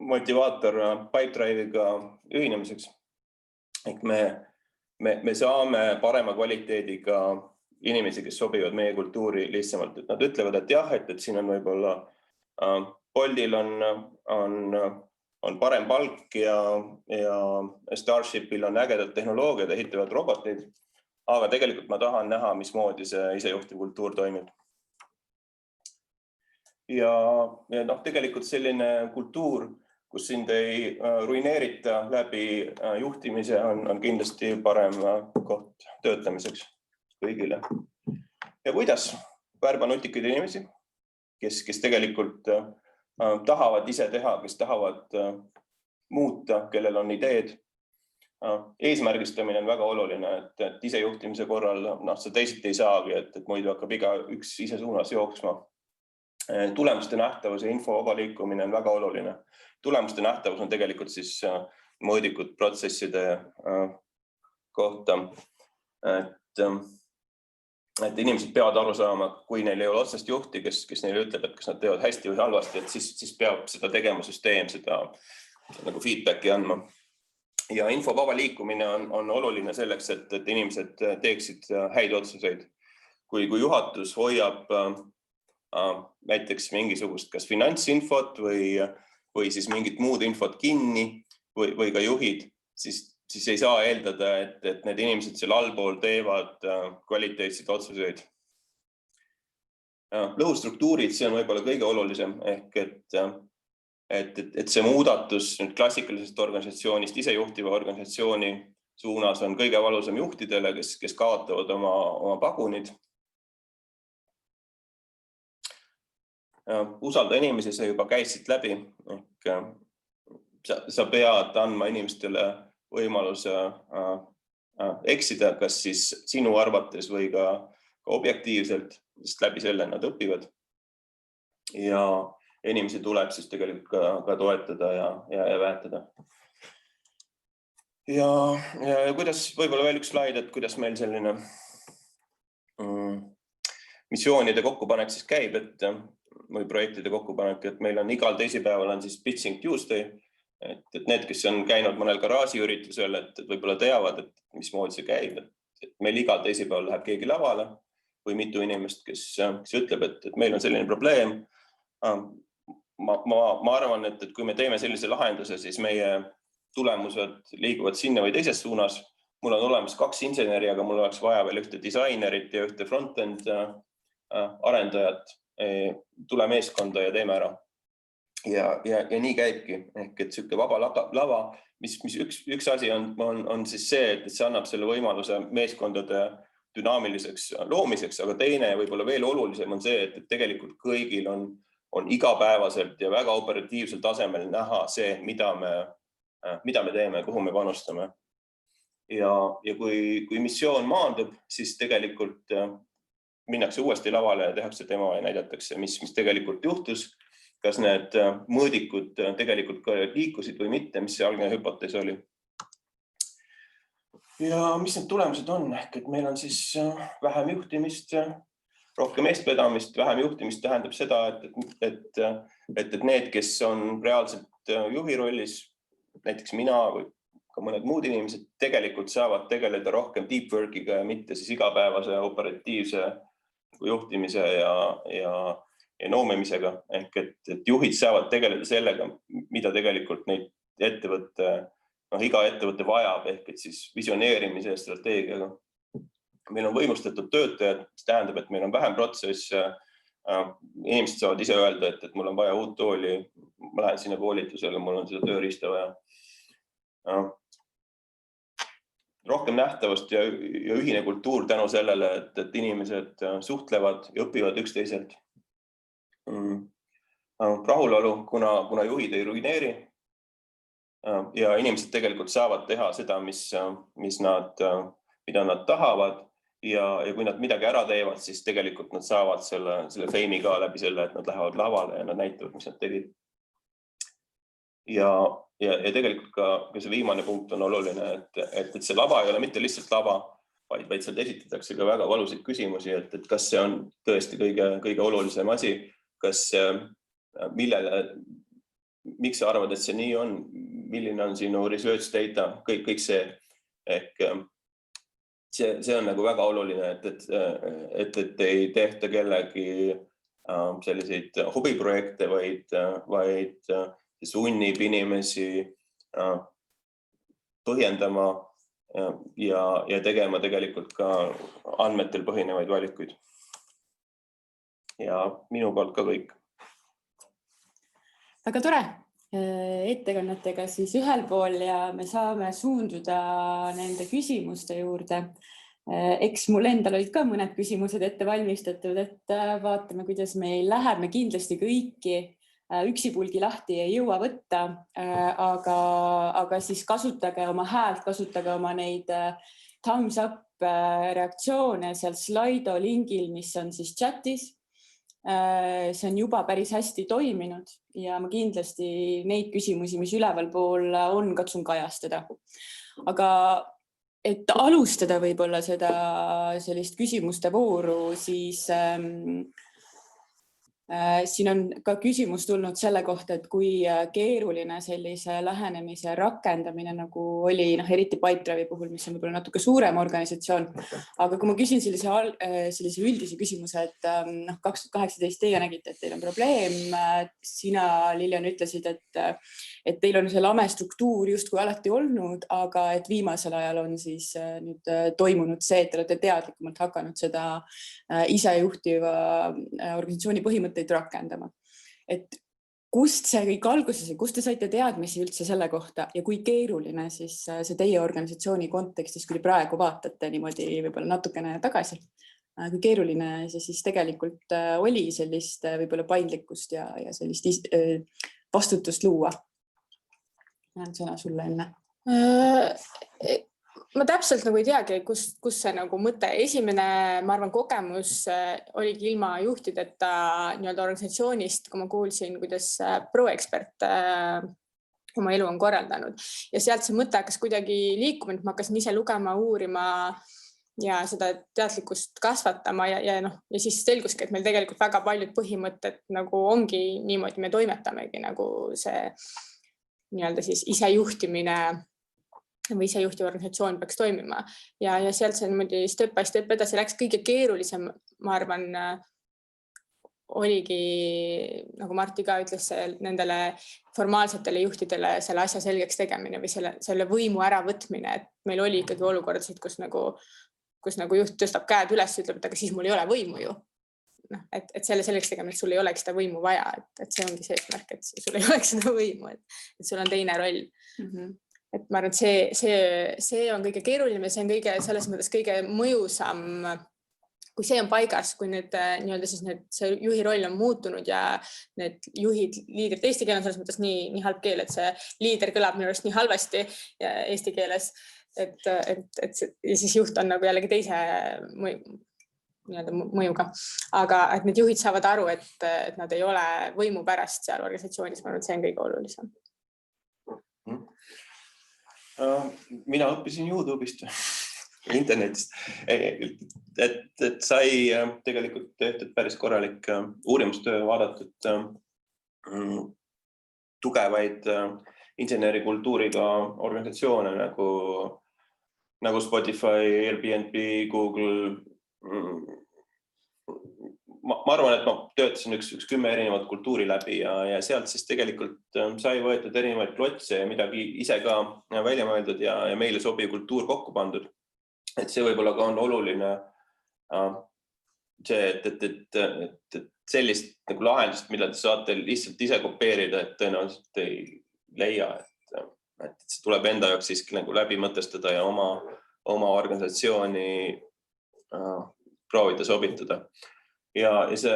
motivaator Pipedrive'iga ühinemiseks. Ehk me saame parema kvaliteediga inimesi, kes sobivad meie kultuuri lihtsamalt. Nad ütlevad, et jah, et siin on võib-olla Boltil on parem palk ja Starshipil on ägedad tehnoloogiad, ehitavad robotid, aga tegelikult ma tahan näha, mismoodi see isejuhtiv kultuur toimib. Ja tegelikult selline kultuur, kus sind ei ruineerita läbi juhtimise, on kindlasti parem koht töötamiseks kõigile. Ja kuidas? Värba nutikaid inimesi, kes tegelikult tahavad ise teha, kes tahavad muuta, kellel on ideed. Eesmärgistamine on väga oluline, et isejuhtimise korral sa teisiti ei saagi, et muidu hakkab igaüks ise suunas jooksma. Tulemuste nähtavus ja info vaba liikumine on väga oluline. Tulemuste nähtavus on tegelikult siis mõõdikud protsesside kohta, et inimesed peavad aru saama, kui neil ei ole otsest juhti, kes neile ütleb, et kas nad teevad hästi või halvasti, et siis peab seda tegema süsteem, seda nagu feedbacki andma. Ja info vaba liikumine on oluline selleks, et inimesed teeksid häid otsuseid. Kui juhatus hoiab näiteks mingisugust kas finantsinfot või siis mingit muud infot kinni või ka juhid, siis ei saa eeldada, et need inimesed seal allpool teevad kvaliteetseid otsuseid. Lõhustruktuurid, see on võib-olla kõige olulisem, ehk et see muudatus klassikalisest organisatsioonist isejuhtiva organisatsiooni suunas on kõige valusam juhtidele, kes kaotavad oma pagunid. usalda inimesi, sa juba käisid läbi. Sa pead andma inimestele võimaluse eksida, kas siis sinu arvates või ka objektiivselt, sest läbi selle nad õpivad. Ja inimesi tuleb siis tegelikult ka toetada ja väetada. Ja kuidas, võib-olla veel üks slaid, et kuidas meil selline missioonide kokkupanek siis käib, või projektide kokkupanek, et meil on igal teisipäeval on siis Pitching Tuesday, et need, kes on käinud mõnel garaažiüritusel, et võib-olla teavad, et mismoodi see käib, et meil igal teisipäeval läheb keegi lavale või mitu inimest, kes ütleb, et meil on selline probleem. Ma arvan, et kui me teeme sellise lahenduse, siis meie tulemused liiguvad sinna või teises suunas. Mul on olemas 2 inseneri, aga mul oleks vaja veel ühte disainerit ja ühte frontend arendajat. Tule meeskonda ja teeme ära. Ja nii käibki. Ehk et selline vaba lava, mis üks asi on siis see, et see annab selle võimaluse meeskondade dünaamiliseks loomiseks, aga teine ja võib-olla veel olulisem on see, et tegelikult kõigil on igapäevaselt ja väga operatiivsel tasemel näha see, mida me teeme, kuhu me panustame. Ja kui missioon maandub, siis tegelikult minnakse uuesti lavale ja tehakse demo ja näidatakse, mis tegelikult juhtus, kas need mõõdikud tegelikult ka liikusid või mitte, mis see algne hüpotees oli. Ja mis need tulemused on? Ehk et meil on siis vähem juhtimist, rohkem eestvedamist. Vähem juhtimist tähendab seda, et need, kes on reaalselt juhi rollis, näiteks mina või ka mõned muud inimesed, tegelikult saavad tegeleda rohkem deep work'iga ja mitte siis igapäevase operatiivse juhtimise ja noomemisega. Ehk et juhid saavad tegeleda sellega, mida tegelikult neid iga ettevõte vajab, ehk et siis visioneerimise ja strateegiaga. Meil on võimustatud töötajad, mis tähendab, et meil on vähem protsess. Inimesed saavad ise öelda, et mul on vaja uut tooli, ma lähen sinna koolitusele, mul on seda tööriista vaja. Rohkem nähtavust ja ühine kultuur tänu sellele, et inimesed suhtlevad ja õpivad üksteiselt. Rahulolu, kuna juhid ei ruineeri ja inimesed tegelikult saavad teha seda, mida nad tahavad ja kui nad midagi ära teevad, siis tegelikult nad saavad selle feimi ka läbi selle, et nad lähevad lavale ja nad näitavad, mis nad tegid. Ja tegelikult ka see viimane punkt on oluline, et see lava ei ole mitte lihtsalt lava, vaid sealt esitatakse ka väga valusid küsimusi, et kas see on tõesti kõige olulisem asi, miks sa arvad, et see nii on, milline on sinu research data, kõik see. Ehk see on nagu väga oluline, et ei tehta kellegi selliseid hobiprojekte, vaid sunnib inimesi põhjendama ja tegema tegelikult ka andmetel põhinevaid valikuid. Ja minu poolt ka kõik. Väga tore ettekannetega siis ühel pool ja me saame suunduda nende küsimuste juurde. Eks mul endal olid ka mõned küsimused ette valmistatud, et vaatame, kuidas meil läheb. Me kindlasti kõiki üksipulgi lahti ei jõua võtta, aga siis kasutage oma häält, kasutage oma neid thumbs up reaktsioone seal Slido lingil, mis on siis chatis. See on juba päris hästi toiminud ja ma kindlasti neid küsimusi, mis üleval pool on, katsun kajastada. Aga et alustada võib-olla seda sellist küsimuste vooru, siis siin on ka küsimus tulnud selle kohta, et kui keeruline sellise lähenemise rakendamine nagu oli, eriti Pipedrive'i puhul, mis on võib-olla natuke suurem organisatsioon. Aga kui ma küsin sellise üldise küsimuse, et 2018 teie nägite, et teil on probleem. Sina, Lilian, ütlesid, et teil on selle struktuur justkui alati olnud, aga et viimasel ajal on siis nüüd toimunud see, et te olete teadlikumalt hakanud seda isejuhtiva organisatsiooni põhimõtteid rakendama. Et kust see kõik alguses, kust te saite teadmisi üldse selle kohta ja kui keeruline siis see teie organisatsiooni kontekstis, kui praegu vaatate niimoodi võib-olla natukene tagasi, kui keeruline see siis tegelikult oli sellist võib-olla paindlikkust ja sellist vastutust luua? Sõna sulle enne. Ma täpselt nagu ei teagi, kus see nagu mõte. Esimene, ma arvan, kogemus oligi ilma juhtideta nii-öelda organisatsioonist, kui ma kuulsin, kuidas ProExpert oma elu on korraldanud. Ja sealt see mõte hakkas kuidagi liikuma, et ma hakkasin ise lugema, uurima ja seda teadlikkust kasvatama ja siis selguski, et meil tegelikult väga paljud põhimõtted nagu ongi niimoodi, me toimetamegi nagu see nii-öelda siis isejuhtimine või isejuhtiv organisatsioon peaks toimima ja sealt see niimoodi step by step edasi läks. Kõige keerulisem, ma arvan, oligi, nagu Martti ka ütles, nendele formaalsetele juhtidele selle asja selgeks tegemine või selle võimu äravõtmine, et meil oli ikkagi olukordasid, kus juht tõstab käed üles ja ütleb, et aga siis mul ei ole võimu ju. Et selle selleks tegema, et sul ei oleks seda võimu vaja, et see ongi see eesmärk, et sul ei oleks seda võimu, et sul on teine roll. Et ma arvan, et see on kõige keeruline, see on selles mõttes kõige mõjusam, kui see on paigas, kui nii-öelda siis see juhi roll on muutunud ja need juhid, liidrid, eesti keel on selles mõttes nii halb keel, et see liider kõlab minu arust nii halvasti eesti keeles, ja siis juht on nagu jällegi teise mõjuga. Aga et need juhid saavad aru, et nad ei ole võimu pärast seal organisatsioonis, ma arvan, et see on kõige olulisem. Mina õppisin YouTube'ist internetist, et sai tegelikult tehtud päris korralik uurimustöö, vaadatud tugevaid insenerikultuuriga organisatsioone nagu Spotify, Airbnb, Google. Ma arvan, et ma töötasin üks 10 erinevat kultuuri läbi ja sealt siis tegelikult sai võetud erinevaid klotse ja midagi ise ka välja mõeldud ja meile sobiv kultuur kokku pandud. Et see võib-olla ka on oluline, et sellist nagu lahendust, mida te saate lihtsalt ise kopeerida, et tõenäoliselt ei leia, et see tuleb enda jaoks siiski nagu läbi mõtestada ja oma organisatsiooni proovida sobitada. Ja see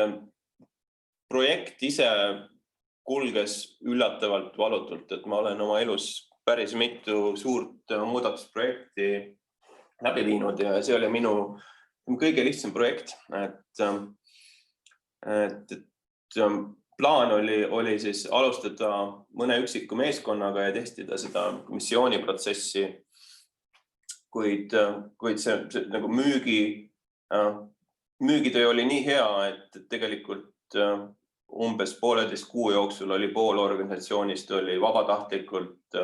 projekt ise kulges üllatavalt valutult, et ma olen oma elus päris mitu suurt muudatusprojekti läbi viinud ja see oli minu kõige lihtsam projekt, et plaan oli siis alustada mõne üksiku meeskonnaga ja testida seda missiooniprotsessi, kuid see nagu müügitöö oli nii hea, et tegelikult umbes 1,5 kuu jooksul oli pool organisatsioonist oli vabatahtlikult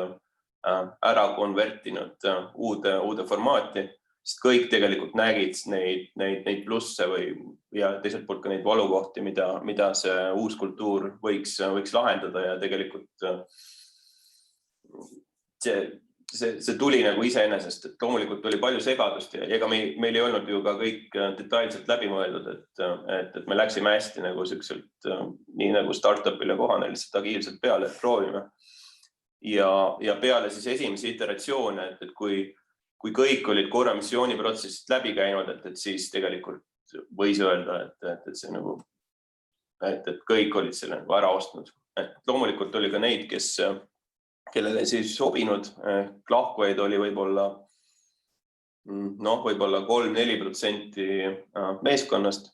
ära konvertinud uude formaati, sest kõik tegelikult nägid neid plusse ja teiselt poolt ka neid valukohti, mida see uus kultuur võiks lahendada ja tegelikult see tuli nagu iseenesest, et loomulikult oli palju segadust ja ega meil ei olnud ju ka kõik detailselt läbi mõeldud, et me läksime hästi nagu sükselt nii nagu startupile kohane lihtsalt agiilselt peale, et proovime. Ja peale siis esimesi iteratsioone, et kui kõik olid korra missiooniprotsessist läbi käinud, et siis tegelikult võis öelda, et see nagu, et kõik olid selle nagu ära ostnud. Et loomulikult oli ka neid, kellele siis sobinud, lahkujaid oli võib-olla 3-4% meeskonnast,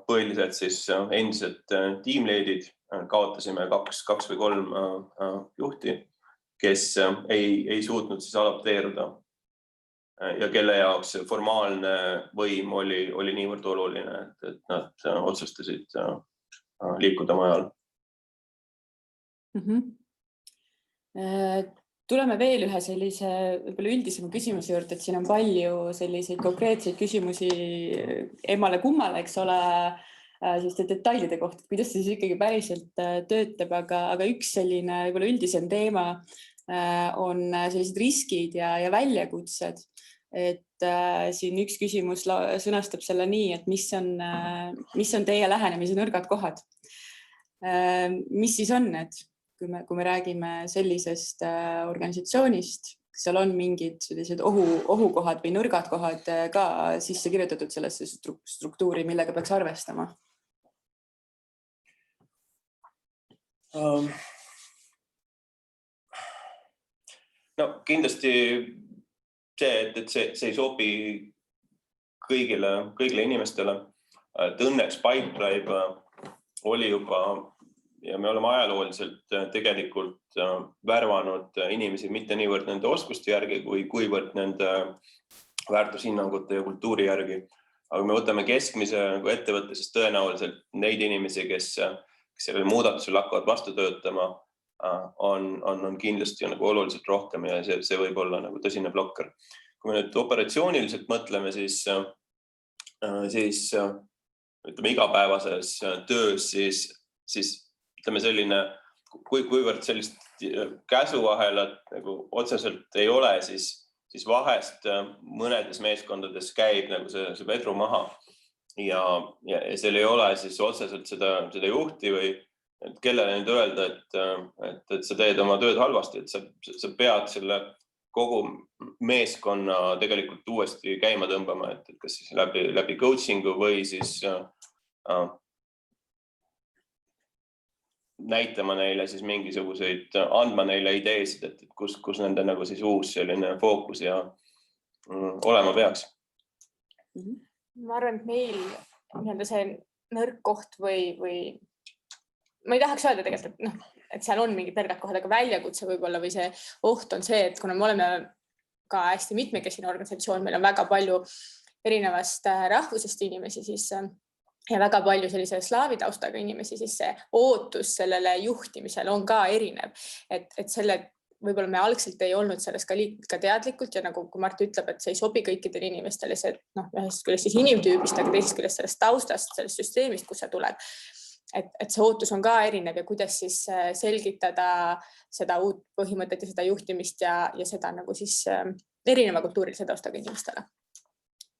põhiliselt siis endised tiimleidid, kaotasime 2 või 3 juhti, kes ei suutnud siis adapteeruda ja kelle jaoks formaalne võim oli niivõrd oluline, et nad otsustasid liikuda mujal. Tuleme veel ühe sellise üldisema küsimuse juurde, et siin on palju selliseid konkreetseid küsimusi emmale kummale, eks ole, detailide kohta, kuidas see siis ikkagi päriselt töötab, aga üks selline üldisem teema on sellised riskid ja väljakutsed. Et siin üks küsimus sõnastab selle nii, et mis on teie lähenemise nõrgad kohad? Mis siis on need, kui me räägime sellisest organisatsioonist, seal on mingid sellised ohukohad või nõrgad kohad ka sisse kirjutatud sellesse struktuuri, millega peaks arvestama? No kindlasti see, et see ei sobi kõigile inimestele. Et õnneks Pipedrive oli juba ja me oleme ajalooliselt tegelikult värvanud inimesi mitte niivõrd nende oskuste järgi, kuivõrd nende väärtushinnangute ja kultuuri järgi. Aga me võtame keskmise ettevõtte, siis tõenäoliselt neid inimesi, kes sellele muudatusele hakkavad vastu töötama, on kindlasti oluliselt rohkem ja see võib olla tõsine blokker. Kui me nüüd operatsiooniliselt mõtleme, siis ütleme igapäevases töös, siis ütleme selline, kuivõrd sellist käsuahelat otseselt ei ole, siis vahest mõnedes meeskondades käib see vedru maha ja seal ei ole siis otseselt seda juhti või kellele nüüd öelda, et sa teed oma tööd halvasti, et sa pead selle kogu meeskonna tegelikult uuesti käima tõmbama, et kas siis läbi coachingu või siis näitama neile siis mingisuguseid, andma neile ideesid, et kus nende siis uus selline fookus ja olema peaks. Ma arvan, et meil see nõrk koht või ma ei tahaks öelda tegelikult, et seal on mingid nõrgad kohad, aga väljakutse võib-olla või see oht on see, et kuna me oleme ka hästi mitmekesine organisatsioon, meil on väga palju erinevast rahvusest inimesi ja väga palju sellise slaavi taustaga inimesi, siis see ootus sellele juhtimisel on ka erinev. Et selle võib-olla me algselt ei olnud selles ka teadlikult ja nagu kui Mart ütleb, et see ei sobi kõikidele inimestele, see ühest küljest siis inimtüübist, aga teisest küljest sellest taustast, sellest süsteemist, kus sa tuled. Et see ootus on ka erinev ja kuidas siis selgitada seda uut põhimõtet ja seda juhtimist ja seda siis erineva kultuurilise taustaga inimestele.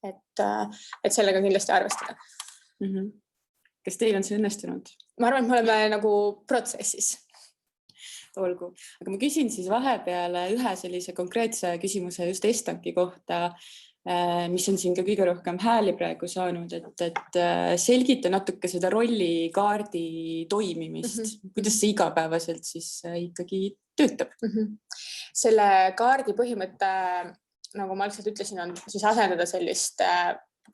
Et sellega kindlasti arvestada. Kas teil on see õnnestunud? Ma arvan, et me oleme protsessis. Olgu. Aga ma küsin siis vahepeal ühe sellise konkreetse küsimuse just Estonki kohta, mis on siin ka kõige rohkem hääli praegu saanud, et selgita natuke seda rollikaardi toimimist. Kuidas see igapäevaselt siis ikkagi töötab? Selle kaardi põhimõte, nagu ma algselt ütlesin, on siis asendada sellist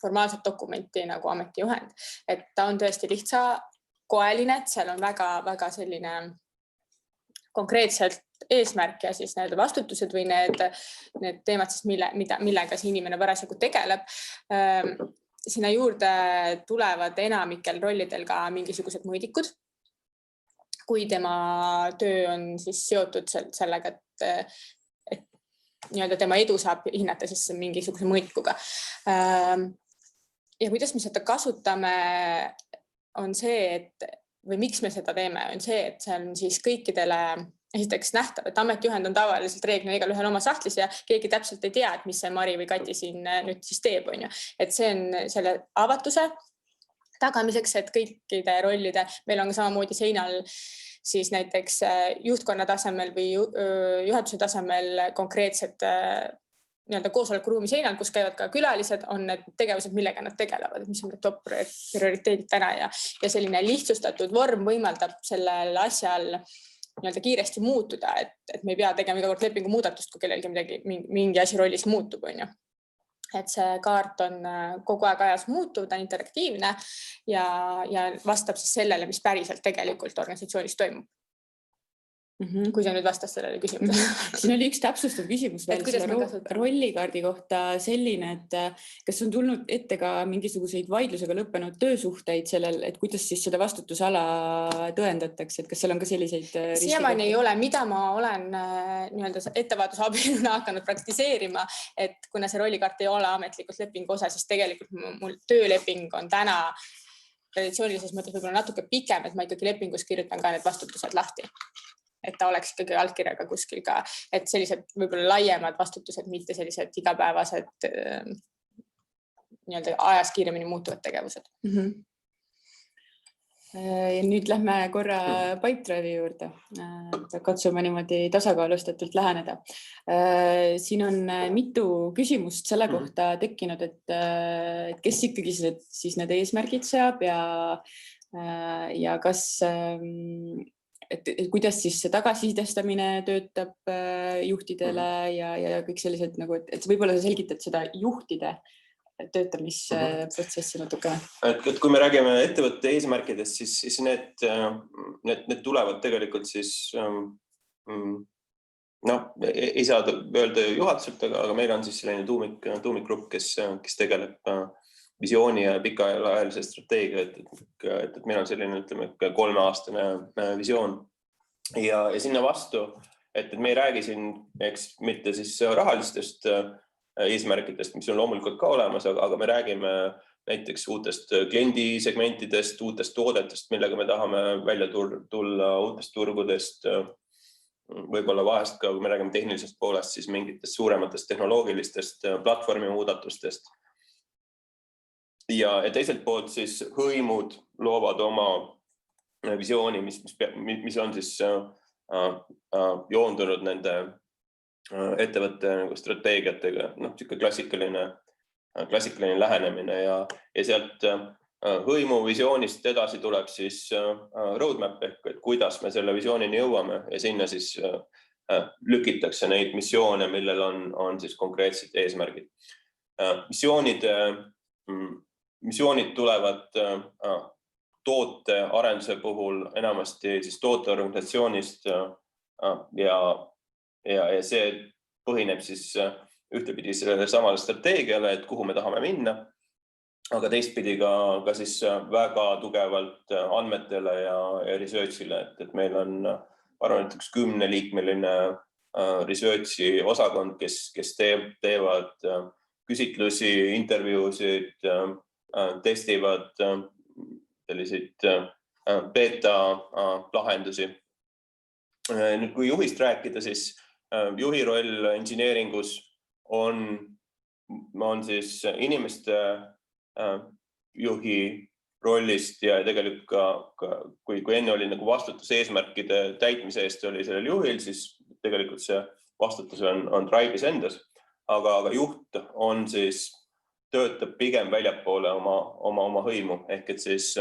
formaalset dokumenti nagu ametijuhend. Et ta on tõesti lihtsakoeline, et seal on väga selline konkreetselt eesmärk ja siis need vastutused või need teemad, siis millega see inimene parasjagu tegeleb. Sinna juurde tulevad enamikel rollidel ka mingisugused mõõdikud, kui tema töö on siis seotud sellega, et nii-öelda tema edu saab hinnata siis mingisuguse mõõdikuga. Ja kuidas me seda kasutame, on see, või miks me seda teeme, on see, et see on siis kõikidele esiteks nähtav, et ametijuhend on tavaliselt reeglina igal ühel oma sahtlis ja keegi täpselt ei tea, et mis see Mari või Kati siin nüüd siis teeb. Et see on selle avatuse tagamiseks, et kõikide rollide, meil on ka samamoodi seinal siis näiteks juhtkonna tasemel või juhatuse tasemel konkreetsed nii-öelda koosolekuruumi seinal, kus käivad ka külalised, on need tegevused, millega nad tegelevad, mis on need top prioriteedid täna ja selline lihtsustatud vorm võimaldab sellel asjal nii-öelda kiiresti muutuda, et me ei pea tegema iga kord lepingu muudatust, kui kellelgi mingi asi rollis muutub. Et see kaart on kogu aeg ajas muutuv, ta on interaktiivne ja vastab siis sellele, mis päriselt tegelikult organisatsioonis toimub. Kui see nüüd vastas sellele küsimusele. Siin oli üks täpsustav küsimus veel selle rollikaardi kohta selline, et kas on tulnud ette ka mingisuguseid vaidlusega lõppenud töösuhteid sellel, et kuidas siis seda vastutusala tõendatakse, et kas seal on ka selliseid siiamaani ei ole, mida ma olen nii-öelda ettevaatusabina hakanud praktiseerima, et kuna see rollikaart ei ole ametlikult lepingu osa, siis tegelikult mul tööleping on täna traditsioonilises mõttes võib-olla natuke pikem, et ma ikkagi lepingus kirjutan ka need vastutused lahti. Et ta oleks ikkagi allkirjaga kuskil ka, et sellised võib-olla laiemad vastutused, mitte sellised igapäevased nii-öelda ajas kiiremini muutuvad tegevused. Ja nüüd lähme korra Pipedrive'i juurde. Katsume niimoodi tasakaalustatult läheneda. Siin on mitu küsimust selle kohta tekkinud, et kes ikkagi siis need eesmärgid seab ja kas, et kuidas siis see tagasisidestamine töötab juhtidele ja kõik sellised, et võib-olla sa selgitad seda juhtide töötamisprotsessi natuke. Et kui me räägime ettevõtte eesmärkidest, siis need tulevad tegelikult siis, ei saa öelda juhatuselt, aga meil on siis selline tuumikgrupp, kes tegeleb visiooni ja pikaajalise strateegia, et meil on selline, ütleme, 3-aastane visioon ja sinna vastu, et me ei räägi siin, eks mitte siis rahalistest eesmärkidest, mis on loomulikult ka olemas, aga me räägime näiteks uutest kliendisegmentidest, uutest toodetest, millega me tahame välja tulla, uutest turgudest, võib-olla vahest ka, kui me räägime tehnilisest poolest, siis mingitest suurematest tehnoloogilistest platvormi muudatustest. Ja teiselt poolt siis hõimud loovad oma visiooni, mis on siis joondunud nende ettevõtte strateegiatega, klassikaline lähenemine ja sealt hõimu visioonist edasi tuleb siis roadmap ehk kuidas me selle visioonini jõuame ja sinna siis lükitakse neid missioone, millel on siis konkreetsed eesmärgid. Missioonid tulevad toote arenduse puhul enamasti siis tooteorganisatsioonist ja see põhineb siis ühtepidi sellele samale strateegiale, et kuhu me tahame minna, aga teistpidi ka siis väga tugevalt andmetele ja research'ile, et meil on, arvan, et üks 10-liikmeline research'i osakond, kes teevad küsitlusi, intervjuusid, testivad selliseid beta lahendusi. Nüüd, kui juhist rääkida, siis juhi roll inseneeringus on siis inimeste juhi rollist ja tegelikult ka kui enne oli nagu vastutus eesmärkide täitmise eest oli sellel juhil, siis tegelikult see vastutus on Drive'is endas, aga juht on siis töötab pigem väljapoole oma hõimu ehk et siis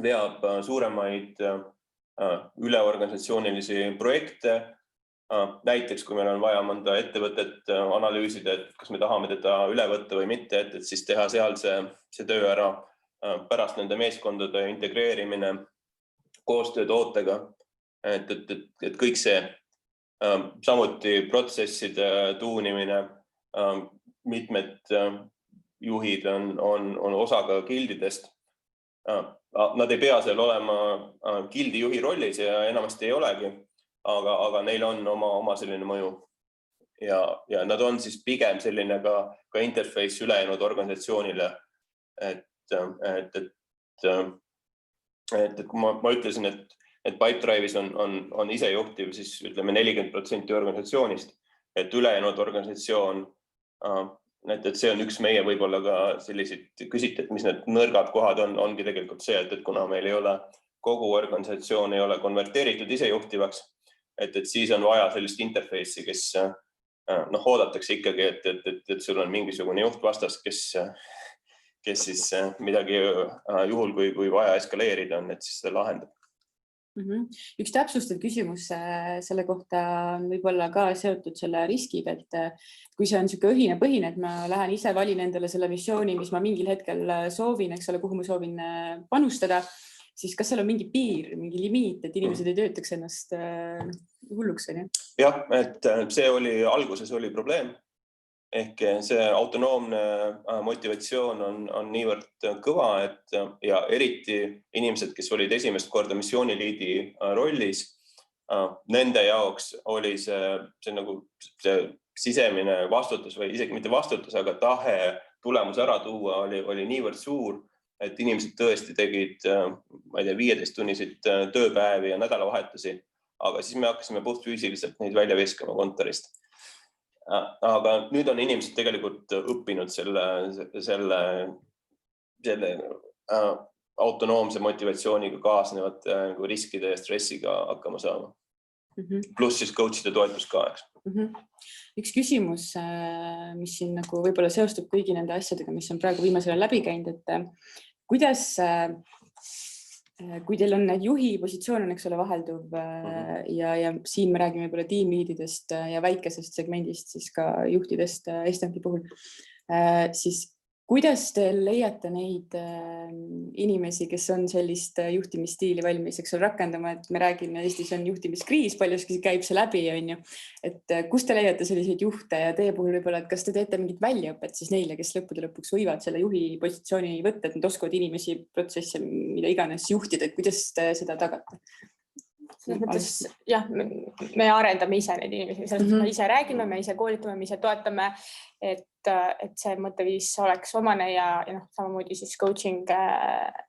veab suuremaid üleorganisatsioonilisi projekte. Näiteks, kui meil on vaja mõnda ettevõtet analüüsida, et kas me tahame teda üle võtta või mitte, et siis teha seal see töö ära, pärast nende meeskondade integreerimine, koostöö tootega, et kõik see, samuti protsesside tuunimine, mitmed juhid on osa ka gildidest. Nad ei pea seal olema gildi juhi rollis ja enamasti ei olegi. Aga neil on oma selline mõju ja nad on siis pigem selline ka interface ülejäänud organisatsioonile. Et kui ma ütlesin, et Pipedrive'is on isejuhtiv, siis ütleme 40% organisatsioonist, et ülejäänud organisatsioon, et see on üks meie võib-olla ka selliseid küsiti, et mis need nõrgad kohad ongi tegelikult see, et kuna meil ei ole kogu organisatsioon ei ole konverteeritud isejuhtivaks, et siis on vaja sellist interface'i, kes oodatakse ikkagi, et sul on mingisugune juht vastas, kes siis midagi juhul, kui vaja eskaleerida on, et siis seda lahendab. Üks täpsustav küsimus selle kohta on võib-olla ka seotud selle riskiga, et kui see on niisugune õhine põhine, et ma lähen ise valin endale selle missiooni, mis ma mingil hetkel soovin, eks ole, kuhu ma soovin panustada, siis kas seal on mingi piir, mingi limiit, et inimesed ei töötaks ennast hulluks? Jah, et see alguses oli probleem. Ehk see autonoomne motivatsioon on niivõrd kõva, ja eriti inimesed, kes olid esimest korda missiooniliidi rollis, nende jaoks oli see nagu see sisemine vastutus või isegi mitte vastutus, aga tahe tulemus ära tuua oli niivõrd suur, et inimesed tõesti tegid, ma ei tea, 15-tunniseid tööpäevi ja nädalavahetusi, aga siis me hakkasime puhtfüüsiliselt neid välja viskama kontorist. Aga nüüd on inimesed tegelikult õppinud selle autonoomse motivatsiooniga kaasnevate nagu riskide ja stressiga hakkama saama. Pluss siis coach'ide toetus ka, eks. Üks küsimus, mis siin nagu võib-olla seostub kõigi nende asjadega, mis on praegu viimasel läbi käinud, et kuidas, kui teil on need juhi positsioon on, eks ole, vahelduv ja siin me räägime võib-olla tiimliididest ja väikesest segmendist, siis ka juhtidest Estampi puhul, siis kuidas te leiate neid inimesi, kes on sellist juhtimisstiili valmis, eks ole, rakendama, et me räägime, Eestis on juhtimiskriis, paljuski käib see läbi, on ju. Et kus te leiate selliseid juhte ja teie puhul võib-olla, et kas te teete mingit väljaõpet siis neile, kes lõppude lõpuks võivad selle juhi positsiooni võtta, et nad oskavad inimesi, protsesse, mida iganes juhtida, et kuidas te seda tagate? Selles mõttes, jah, me arendame ise neid inimesi, selles mõttes me ise räägime, me ise koolitame, me ise toetame, et see mõtteviis oleks omane ja samamoodi siis coaching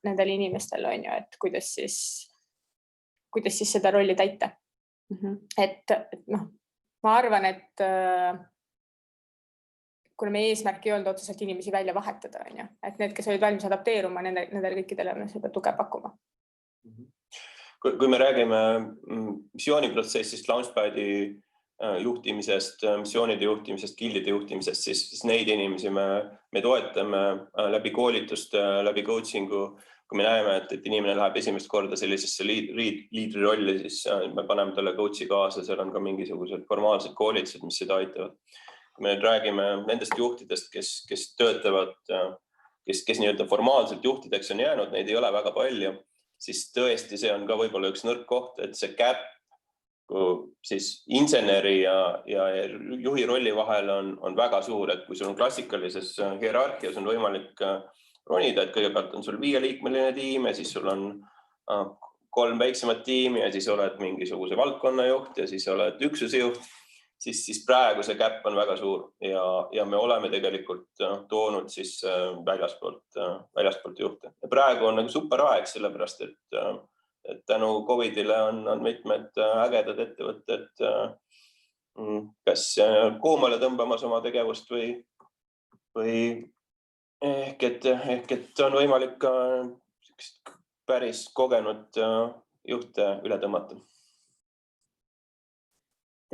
nendel inimestel on ju, et kuidas siis seda rolli täita. Et ma arvan, et kuna meie eesmärk ei olnud otseselt inimesi välja vahetada, on ju, et need, kes olid valmis adapteeruma, nendele kõikidele me seda tuge pakkuma. Kui me räägime missiooniprotsessist, launchpadi juhtimisest, missioonide juhtimisest, gildide juhtimisest, siis neid inimesi me toetame läbi koolituste, läbi coachingu. Kui me näeme, et inimene läheb esimest korda sellisesse liidri rolli, siis me paneme talle coachi kaasa, seal on ka mingisugused formaalsed koolitused, mis seda aitavad. Kui me räägime nendest juhtidest, kes töötavad, kes nii-öelda formaalselt juhtideks on jäänud, neid ei ole väga palju, siis tõesti see on ka võib-olla üks nõrk koht, et see gap siis inseneri ja juhi rolli vahel on väga suur, et kui sul on klassikalises hierarhias on võimalik ronida, et kõigepealt on sul 5-liikmeline tiim ja siis sul on 3 väiksemat tiimi ja siis oled mingisuguse valdkonna juht ja siis oled üksuse juht, siis praegu see gap on väga suur ja me oleme tegelikult toonud siis väljaspoolt juhte. Ja praegu on nagu super aeg, sellepärast, et tänu COVIDile on mitmed ägedad ettevõtted kas koomale tõmbamas oma tegevust või ehk et on võimalik ka päris kogenud juhte üle tõmmata.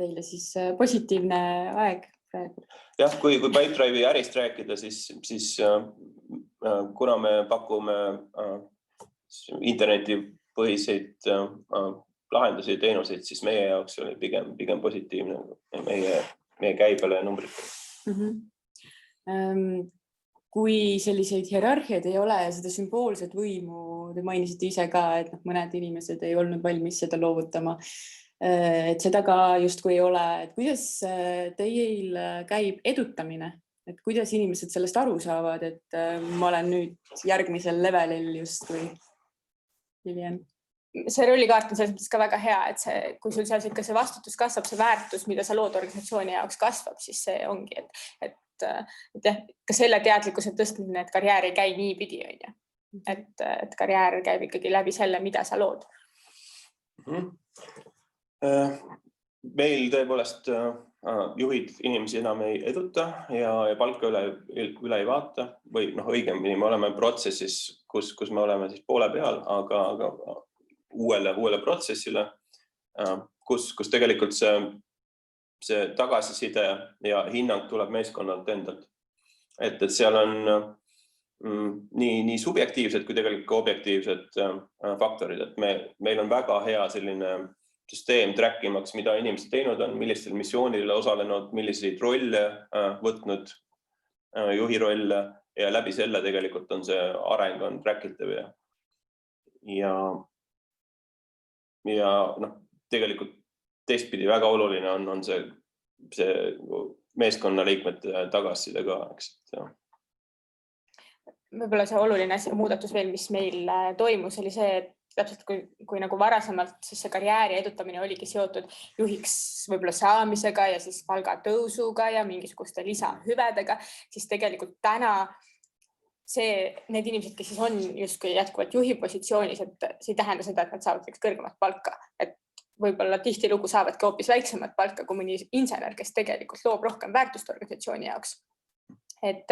Teile siis positiivne aeg praegu. Jah, kui Pipedrive'i ärist rääkida, siis kuna me pakume internetipõhiseid lahendusi ja teenuseid, siis meie jaoks oli pigem positiivne meie käibele ja numbritele. Kui selliseid hierarhiaid ei ole ja seda sümboolset võimu, te mainisite ise ka, et mõned inimesed ei olnud valmis seda loovutama, et seda ka justkui ei ole, et kuidas teil käib edutamine, et kuidas inimesed sellest aru saavad, et ma olen nüüd järgmisel levelil justkui. Lilian. See rollikaart on selles mõttes ka väga hea, et kui sul seal see vastutus kasvab, see väärtus, mida sa lood organisatsiooni jaoks kasvab, siis see ongi, et ka selle teadlikkuse tõstmine, et karjäär ei käi nii pidi, on ju. Et karjäär käib ikkagi läbi selle, mida sa lood. Meil tõepoolest juhid inimesi enam ei eduta ja palka üle ei vaata või õigemini me oleme protsessis, kus me oleme siis poole peal, aga uuele protsessile, kus tegelikult see tagasiside ja hinnang tuleb meeskonnalt endalt. Et seal on nii subjektiivsed kui tegelikult objektiivsed faktorid, et meil on väga hea selline süsteem trackimaks, mida inimesed teinud on, millistel missioonidele osalenud, milliseid rolle võtnud, juhi rolle ja läbi selle tegelikult on see areng on trackitav ja tegelikult teistpidi väga oluline on see meeskonnaliikmete tagasiside ka, eks. Võib-olla see oluline muudatus veel, mis meil toimus, oli see, et täpselt kui nagu varasemalt siis see karjääri edutamine oligi seotud juhiks võib-olla saamisega ja siis palgatõusuga ja mingisuguste lisahüvedega, siis tegelikult täna need inimesed, kes siis on justkui jätkuvalt juhi positsioonis, et see ei tähenda seda, et nad saavad kõrgemat palka, et võib-olla tihtilugu saavadki hoopis väiksemat palka kui mõni insener, kes tegelikult loob rohkem väärtust organisatsiooni jaoks. et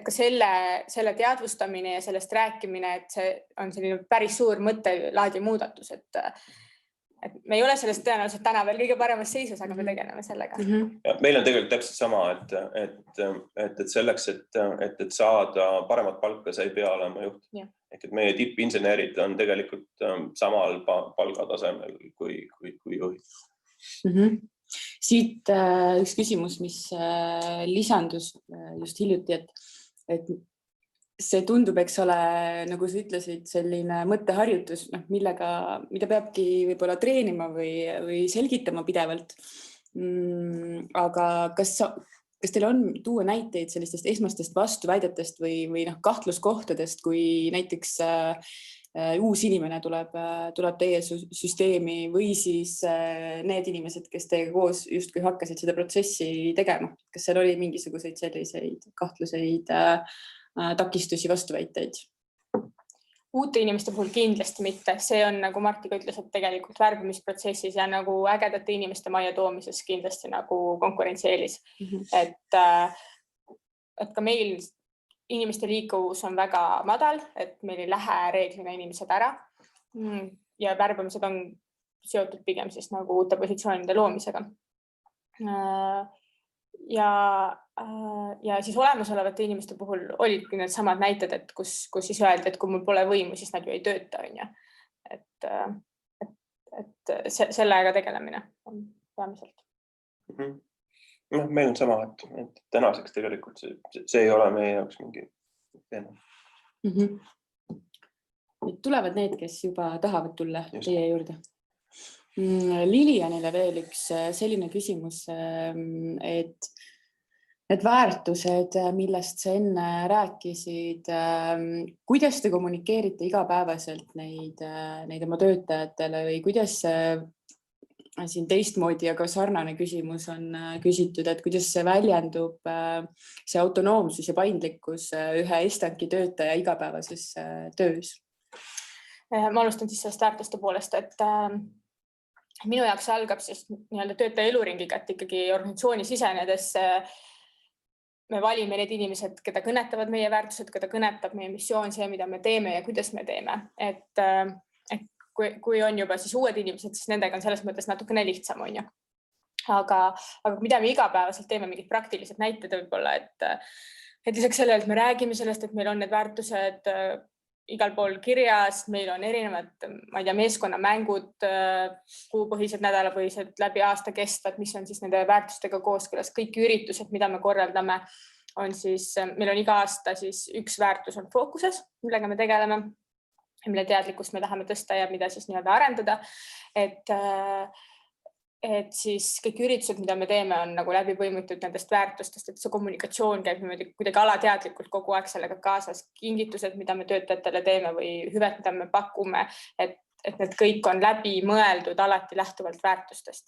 ka selle teadvustamine ja sellest rääkimine, et see on selline päris suur mõttelaadi muudatus, et me ei ole sellest tõenäoliselt täna veel kõige paremas seisus, aga me tegeleme sellega. Ja meil on tegelikult täpselt sama, et selleks, et saada paremat palka, sa ei pea olema juht. Ehk et meie tippinsenerid on tegelikult samal palgatasemel kui juhid. Siit üks küsimus, mis lisandus just hiljuti, et see tundub, eks ole, nagu sa ütlesid, selline mõtteharjutus, mida peabki võib-olla treenima või selgitama pidevalt. Aga kas teil on tuua näiteid sellistest esmastest vastuväidetest või kahtluskohtadest, kui näiteks uus inimene tuleb teie süsteemi või siis need inimesed, kes teiega koos justkui hakkasid seda protsessi tegema? Kas seal oli mingisuguseid selliseid kahtluseid, takistusi, vastuväiteid? Uute inimeste puhul kindlasti mitte. See on, nagu Martti ka ütles, et tegelikult värbamisprotsessis ja nagu ägedate inimeste majja toomises kindlasti nagu konkurentsieelis. Et ka meil inimeste liikuvus on väga madal, et meil ei lähe reeglina inimesed ära ja värbamised on seotud pigem siis nagu uute positsioonide loomisega. Ja siis olemasolevate inimeste puhul olidki need samad näited, et kus siis öeldi, et kui mul pole võimu, siis nad ju ei tööta. Et sellega tegelemine on peamiselt. Meil on sama, et tänaseks tegelikult see ei ole meie jaoks mingi teema. Tulevad need, kes juba tahavad tulla teie juurde. Lilianile veel üks selline küsimus, et need väärtused, millest sa enne rääkisid, kuidas te kommunikeerite igapäevaselt neid oma töötajatele või kuidas siin teistmoodi, aga sarnane küsimus on küsitud, et kuidas see väljendub, see autonoomsus ja paindlikkus ühe Estanki töötaja igapäevases töös? Ma alustan siis sellest väärtuste poolest, et minu jaoks algab siis töötaja eluringiga, et ikkagi organisatsiooni sisenedes me valime need inimesed, keda kõnetavad meie väärtused, keda kõnetab meie missioon, see, mida me teeme ja kuidas me teeme. Et kui on juba siis uued inimesed, siis nendega on selles mõttes natukene lihtsam, on ju. Aga mida me igapäevaselt teeme, mingid praktilised näited võib-olla, et lisaks sellele, et me räägime sellest, et meil on need väärtused igal pool kirjas, meil on erinevad, ma ei tea, meeskonnamängud, kuupõhised, nädalapõhised, läbi aasta kestvad, mis on siis nende väärtustega kooskõlas, kõik üritused, mida me korraldame, on siis, meil on iga aasta siis üks väärtus on fookuses, millega me tegeleme, mille teadlikkust me tahame tõsta ja mida siis nii-öelda arendada, et siis kõik üritused, mida me teeme, on nagu läbi põimitud nendest väärtustest, et see kommunikatsioon käib kuidagi alateadlikult kogu aeg sellega kaasas, kingitused, mida me töötajatele teeme või hüved, mida me pakume, et need kõik on läbi mõeldud alati lähtuvalt väärtustest.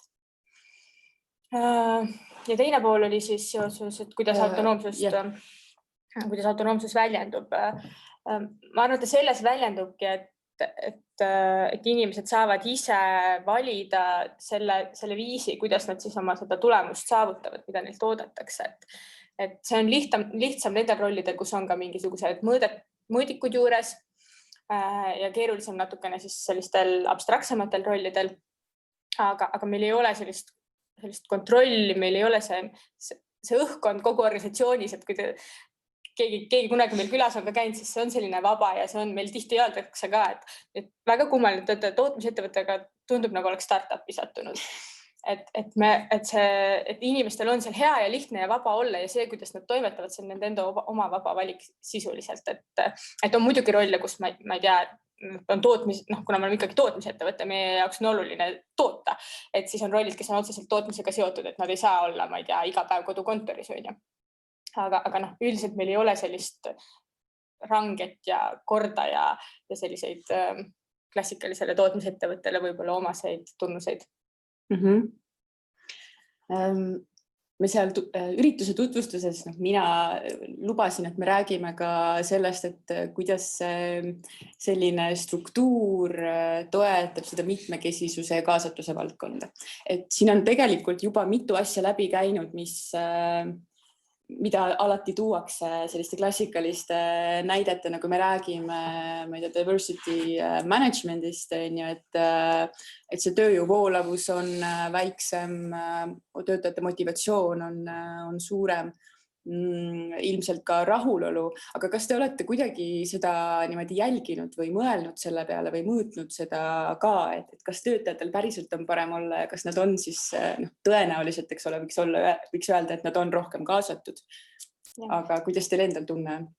Ja teine pool oli siis seoses, et kuidas autonoomsus väljendub. Ma arvan, et selles väljendubki, et inimesed saavad ise valida selle viisi, kuidas nad siis oma seda tulemust saavutavad, mida neilt oodatakse. Et see on lihtsam nendel rollidel, kus on ka mingisugused mõõdikud juures ja keerulisem natukene siis sellistel abstraktsematel rollidel. Aga meil ei ole sellist kontrolli, meil ei ole see õhkkond kogu organisatsioonis, et kui keegi kunagi meil külas on ka käinud, siis see on selline vaba ja see on meil tihti öeldakse ka, et väga kummaline töötada tootmisettevõttega tundub nagu oleks startupi sattunud. Et inimestel on seal hea ja lihtne ja vaba olla ja see, kuidas nad toimetavad, see on nende enda oma vaba valik sisuliselt. Et on muidugi rolle, kus ma ei tea, on kuna me oleme ikkagi tootmisettevõte, meie jaoks on oluline toota, et siis on rollid, kes on otseselt tootmisega seotud, et nad ei saa olla, ma ei tea, iga päev kodukontoris on ju. Aga üldiselt meil ei ole sellist ranget ja korda ja selliseid klassikalisele tootmisettevõttele võib-olla omaseid tunnuseid. Me seal ürituse tutvustuses, mina lubasin, et me räägime ka sellest, et kuidas selline struktuur toetab seda mitmekesisuse ja kaasatuse valdkonda. Et siin on tegelikult juba mitu asja läbi käinud, mis mida alati tuuakse selliste klassikaliste näidetena, kui me räägime, ma ei tea, diversity management'ist, et see tööjõu voolavus on väiksem, töötajate motivatsioon on suurem, ilmselt ka rahulolu. Aga kas te olete kuidagi seda niimoodi jälginud või mõelnud selle peale või mõõtnud seda ka, et kas töötajatel päriselt on parem olla ja kas nad on siis tõenäoliselt, eks ole, võiks öelda, et nad on rohkem kaasatud. Aga kuidas teil endal tunne on?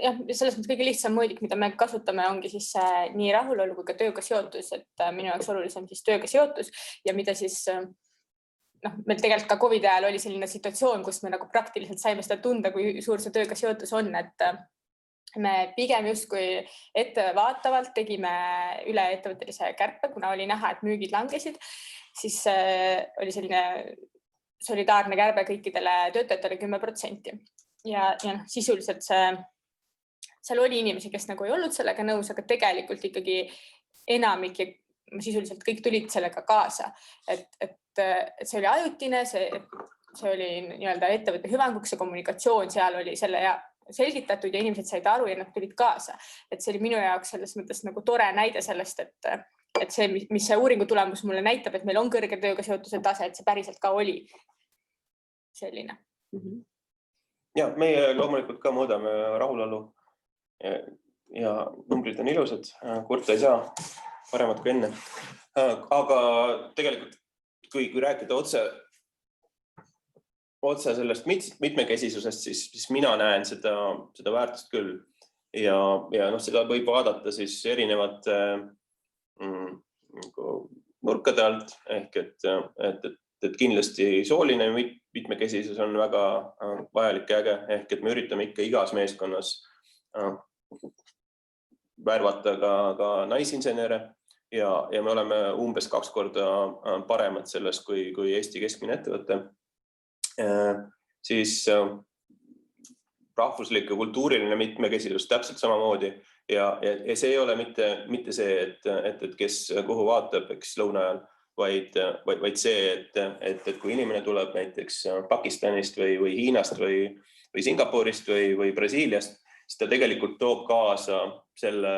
Jah, selles mõttes kõige lihtsam mõõdik, mida me kasutame, ongi siis nii rahulolu kui ka tööga seotus, et minu jaoks olulisem siis tööga seotus ja mida siis meil tegelikult ka COVID ajal oli selline situatsioon, kus me nagu praktiliselt saime seda tunda, kui suur see tööga seotus on, et me pigem justkui ettevaatavalt tegime üle ettevõttelise kärpe, kuna oli näha, et müügid langesid, siis oli selline solidaarne kärbe kõikidele töötajatele 10%. Ja sisuliselt seal oli inimesi, kes nagu ei olnud sellega nõus, aga tegelikult ikkagi enamik ja sisuliselt kõik tulid sellega kaasa, et see oli ajutine, see oli nii-öelda ettevõtte hüvanguks ja kommunikatsioon seal oli selle selgitatud ja inimesed said aru ja nad tulid kaasa. Et see oli minu jaoks selles mõttes nagu tore näide sellest, et see, mis see uuringu tulemus mulle näitab, et meil on kõrge tööga seotuse tase, et see päriselt ka oli selline. Ja, meie loomulikult ka mõõdame rahulolu ja numbrid on ilusad, kurta ei saa, paremad kui enne. Aga tegelikult, kui rääkida otse sellest mitmekesisusest, siis mina näen seda väärtust küll. Ja seda võib vaadata siis erinevate nurkade alt, ehk et kindlasti sooline mitmekesisus on väga vajalik ja äge, ehk et me üritame ikka igas meeskonnas värvata ka naisinsenere ja me oleme umbes 2 korda paremad sellest kui Eesti keskmine ettevõte. Siis rahvuslik ja kultuuriline mitmekesisus täpselt samamoodi ja see ei ole mitte see, et kes kuhu vaatab, eks lõuna ajal, vaid see, et kui inimene tuleb näiteks Pakistanist või Hiinast või Singapurist või Brasiiliast, siis ta tegelikult toob kaasa selle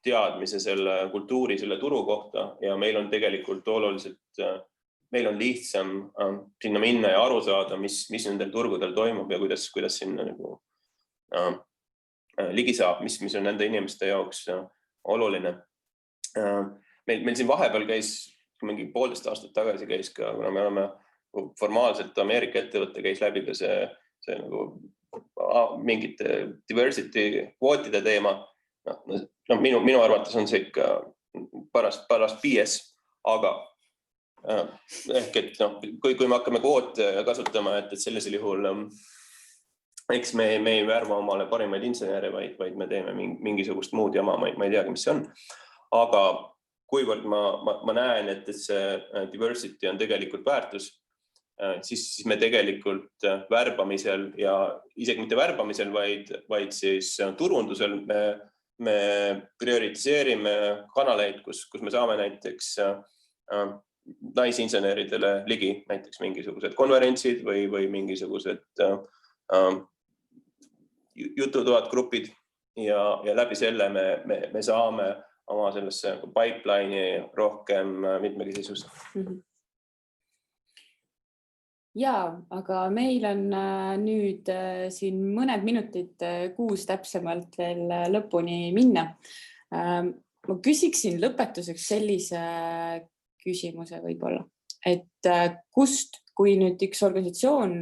teadmise, selle kultuuri, selle turu kohta ja meil on tegelikult oluliselt, meil on lihtsam sinna minna ja aru saada, mis nendel turgudel toimub ja kuidas sinna nagu ligi saab, mis on nende inimeste jaoks oluline. Meil siin vahepeal käis, mingi 1,5 aastat tagasi käis ka, kuna me oleme formaalselt Ameerika ettevõtte käis läbi ka see nagu mingite diversity kvootide teema. Minu arvates on see ikka paras BS, aga ehk et kui me hakkame kvoote kasutama, et sellisel juhul eks me ei värva omale parimaid insenere, vaid me teeme mingisugust muud jama, ma ei teagi, mis see on. Aga kuivõrd ma näen, et see diversity on tegelikult väärtus, siis me tegelikult värbamisel ja isegi mitte värbamisel, vaid siis turundusel me prioritiseerime kanaleid, kus me saame näiteks naisinseneridele ligi, näiteks mingisugused konverentsid või mingisugused jututoad grupid ja läbi selle me saame oma sellesse pipeline'i rohkem mitmekesisust. Jaa, aga meil on nüüd siin mõned minutid 6 täpsemalt veel lõpuni minna. Ma küsiksin lõpetuseks sellise küsimuse võib-olla, et kust, kui nüüd üks organisatsioon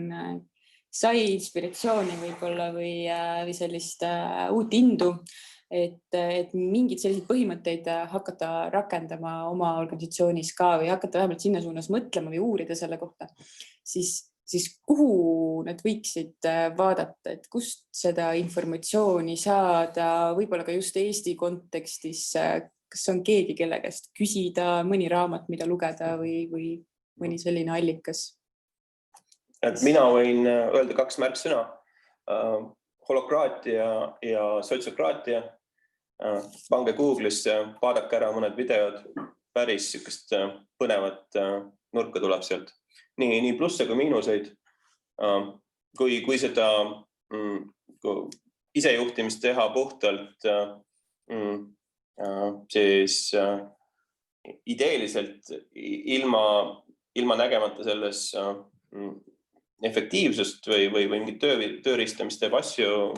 sai inspiratsiooni võib-olla või sellist uut indu, et mingid sellised põhimõtteid hakata rakendama oma organisatsioonis ka või hakata vähemalt sinna suunas mõtlema või uurida selle kohta, siis kuhu nad võiksid vaadata, et kust seda informatsiooni saada, võib-olla ka just Eesti kontekstis, kas on keegi, kelle käest küsida, mõni raamat, mida lugeda või mõni selline allikas? Mina võin öelda 2 märksõna, holokraatia ja sotsiokraatia. Pange Google'isse, vaadake ära mõned videod, päris sükest põnevat nurka tuleb sealt. Nii plusse kui miinuseid. kui seda isejuhtimist teha puhtalt, siis ideeliselt ilma nägemata selles efektiivsust või mingit tööriista, mis teeb asju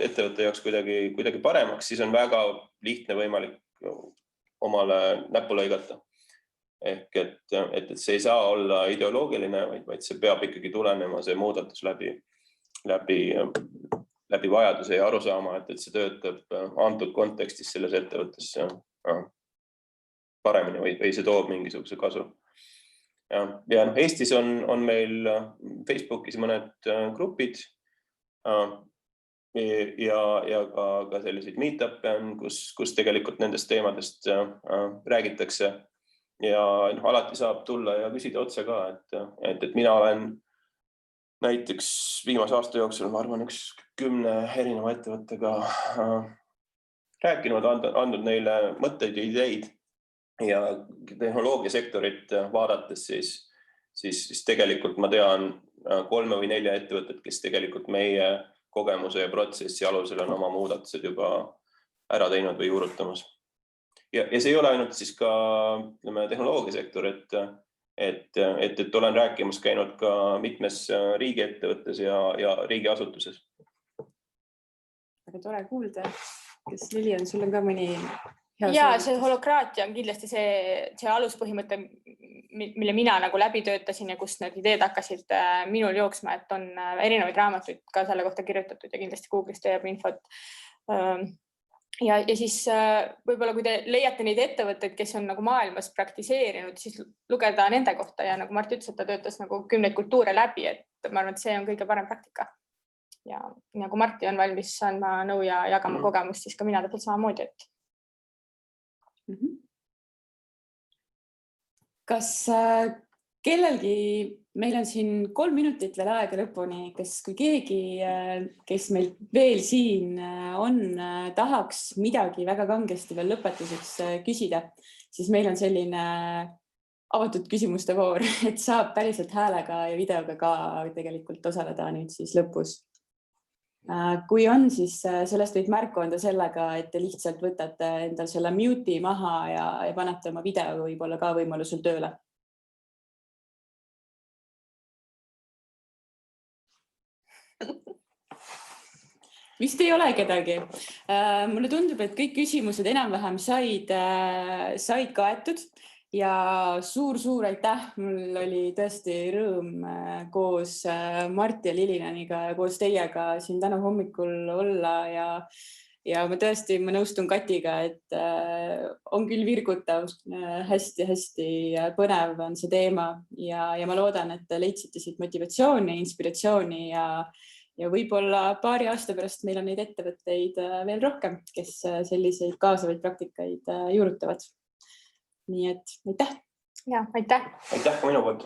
ettevõtte jaoks kuidagi paremaks, siis on väga lihtne võimalik omale näppu lõigata. Ehk et see ei saa olla ideoloogiline, vaid see peab ikkagi tulenema see muudatus läbi vajaduse ja arusaama, et see töötab antud kontekstis selles ettevõttes paremini või see toob mingisuguse kasu. Ja Eestis on meil Facebookis mõned grupid ja ka selliseid meetup'e on, kus tegelikult nendest teemadest räägitakse ja alati saab tulla ja küsida otse ka, et mina olen näiteks viimase aasta jooksul, ma arvan, 10 erineva ettevõttega rääkinud, andnud neile mõtteid ja ideid. Ja tehnoloogiasektorit vaadates siis tegelikult ma tean 3 või 4 ettevõtet, kes tegelikult meie kogemuse ja protsessi alusel on oma muudatused juba ära teinud või juurutamas. Ja see ei ole ainult siis ka tehnoloogiasektor, et olen rääkimas käinud ka mitmes riigiettevõttes ja riigiasutuses. Väga tore kuulda. Kas Lilian, sul on ka mõni... Ja see holokraatia on kindlasti see aluspõhimõte, mille mina nagu läbi töötasin ja kust need ideed hakkasid minul jooksma, et on erinevaid raamatuid ka selle kohta kirjutatud ja kindlasti Google'is teeb infot. Ja siis võib-olla kui te leiate neid ettevõtteid, kes on nagu maailmas praktiseerinud, siis lugeda nende kohta ja nagu Mart ütles, et ta töötas nagu 10 kultuure läbi, et ma arvan, et see on kõige parem praktika. Ja nagu Marti on valmis andma nõu ja jagama kogemust, siis ka mina täpselt samamoodi, et Kas kellelgi, meil on siin 3 minutit veel aega lõpuni, kui keegi, kes meil veel siin on, tahaks midagi väga kangesti veel lõpetuseks küsida, siis meil on selline avatud küsimuste voor, et saab päriselt häälega ja videoga ka tegelikult osaleda nüüd siis lõpus. Kui on, siis sellest võid märku anda sellega, et te lihtsalt võtate endal selle mute'i maha ja panete oma video võib-olla ka võimalusel tööle. Vist ei ole kedagi. Mulle tundub, et kõik küsimused enam-vähem said kaetud. Ja suur aitäh, mul oli tõesti rõõm koos Marti ja Lilianiga ja koos teiega siin täna hommikul olla ja ma nõustun Katiga, et on küll virgutav, hästi põnev on see teema ja ma loodan, et leidsite siit motivatsiooni, inspiratsiooni ja võib-olla paari aasta pärast meil on neid ettevõtteid veel rohkem, kes selliseid kaasavaid praktikaid juurutavad. Nii et aitäh! Ja, aitäh! Aitäh ka minu poolt!